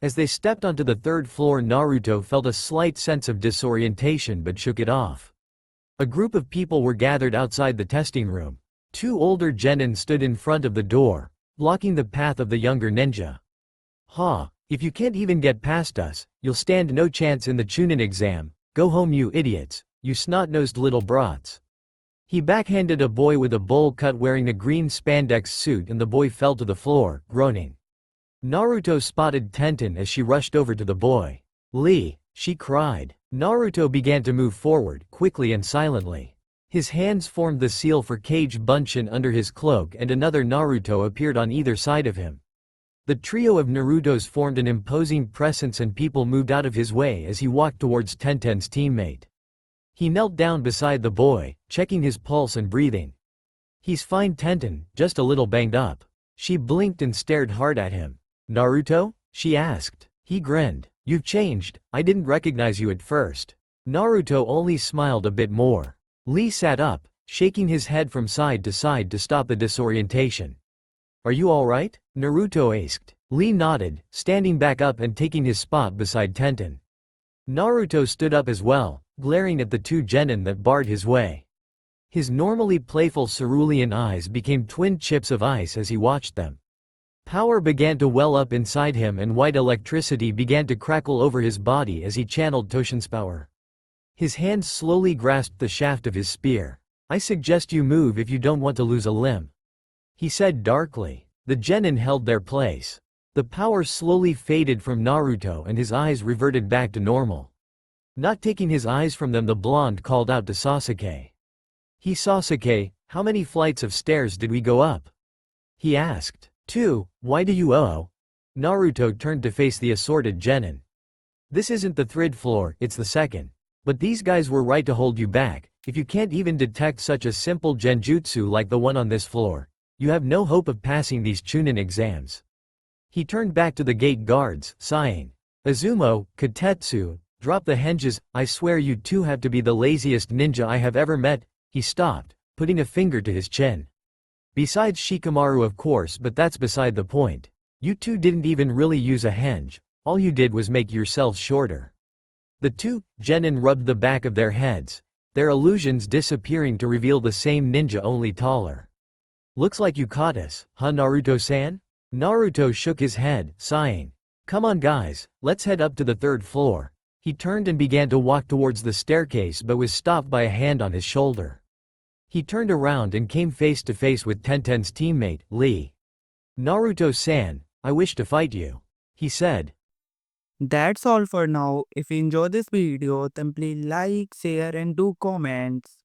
As they stepped onto the third floor, Naruto felt a slight sense of disorientation but shook it off. A group of people were gathered outside the testing room. Two older genin stood in front of the door, blocking the path of the younger ninja. "Ha, if you can't even get past us, you'll stand no chance in the Chunin exam. Go home, you idiots, you snot-nosed little brats." He backhanded a boy with a bowl cut wearing a green spandex suit and the boy fell to the floor, groaning. Naruto spotted Tenten as she rushed over to the boy. "Lee," she cried. Naruto began to move forward, quickly and silently. His hands formed the seal for Kage Bunshin under his cloak and another Naruto appeared on either side of him. The trio of Narutos formed an imposing presence and people moved out of his way as he walked towards Tenten's teammate. He knelt down beside the boy, checking his pulse and breathing. "He's fine, Tenten, just a little banged up." She blinked and stared hard at him. "Naruto?" she asked. He grinned. "You've changed, I didn't recognize you at first." Naruto only smiled a bit more. Lee sat up, shaking his head from side to stop the disorientation. "Are you alright?" Naruto asked. Lee nodded, standing back up and taking his spot beside Tenten. Naruto stood up as well, glaring at the two genin that barred his way. His normally playful cerulean eyes became twin chips of ice as he watched them. Power began to well up inside him and white electricity began to crackle over his body as he channeled Toshin's power. His hands slowly grasped the shaft of his spear. "I suggest you move if you don't want to lose a limb," he said darkly. The genin held their place. The power slowly faded from Naruto and his eyes reverted back to normal. Not taking his eyes from them, the blonde called out to Sasuke. "Sasuke, how many flights of stairs did we go up?" he asked. "2, why do you owe?" Naruto turned to face the assorted genin. "This isn't the third floor, it's the second. But these guys were right to hold you back. If you can't even detect such a simple genjutsu like the one on this floor, you have no hope of passing these Chunin exams." He turned back to the gate guards, sighing. "Izumo, Katetsu, drop the henges, I swear you two have to be the laziest ninja I have ever met." He stopped, putting a finger to his chin. "Besides Shikamaru, of course, but that's beside the point. You two didn't even really use a henge, all you did was make yourselves shorter." The two genin rubbed the back of their heads, their illusions disappearing to reveal the same ninja, only taller. "Looks like you caught us, huh, Naruto-san?" Naruto shook his head, sighing. "Come on guys, let's head up to the third floor." He turned and began to walk towards the staircase but was stopped by a hand on his shoulder. He turned around and came face to face with Tenten's teammate, Lee. "Naruto-san, I wish to fight you," he said. That's all for now. If you enjoy this video, then please like, share and do comments.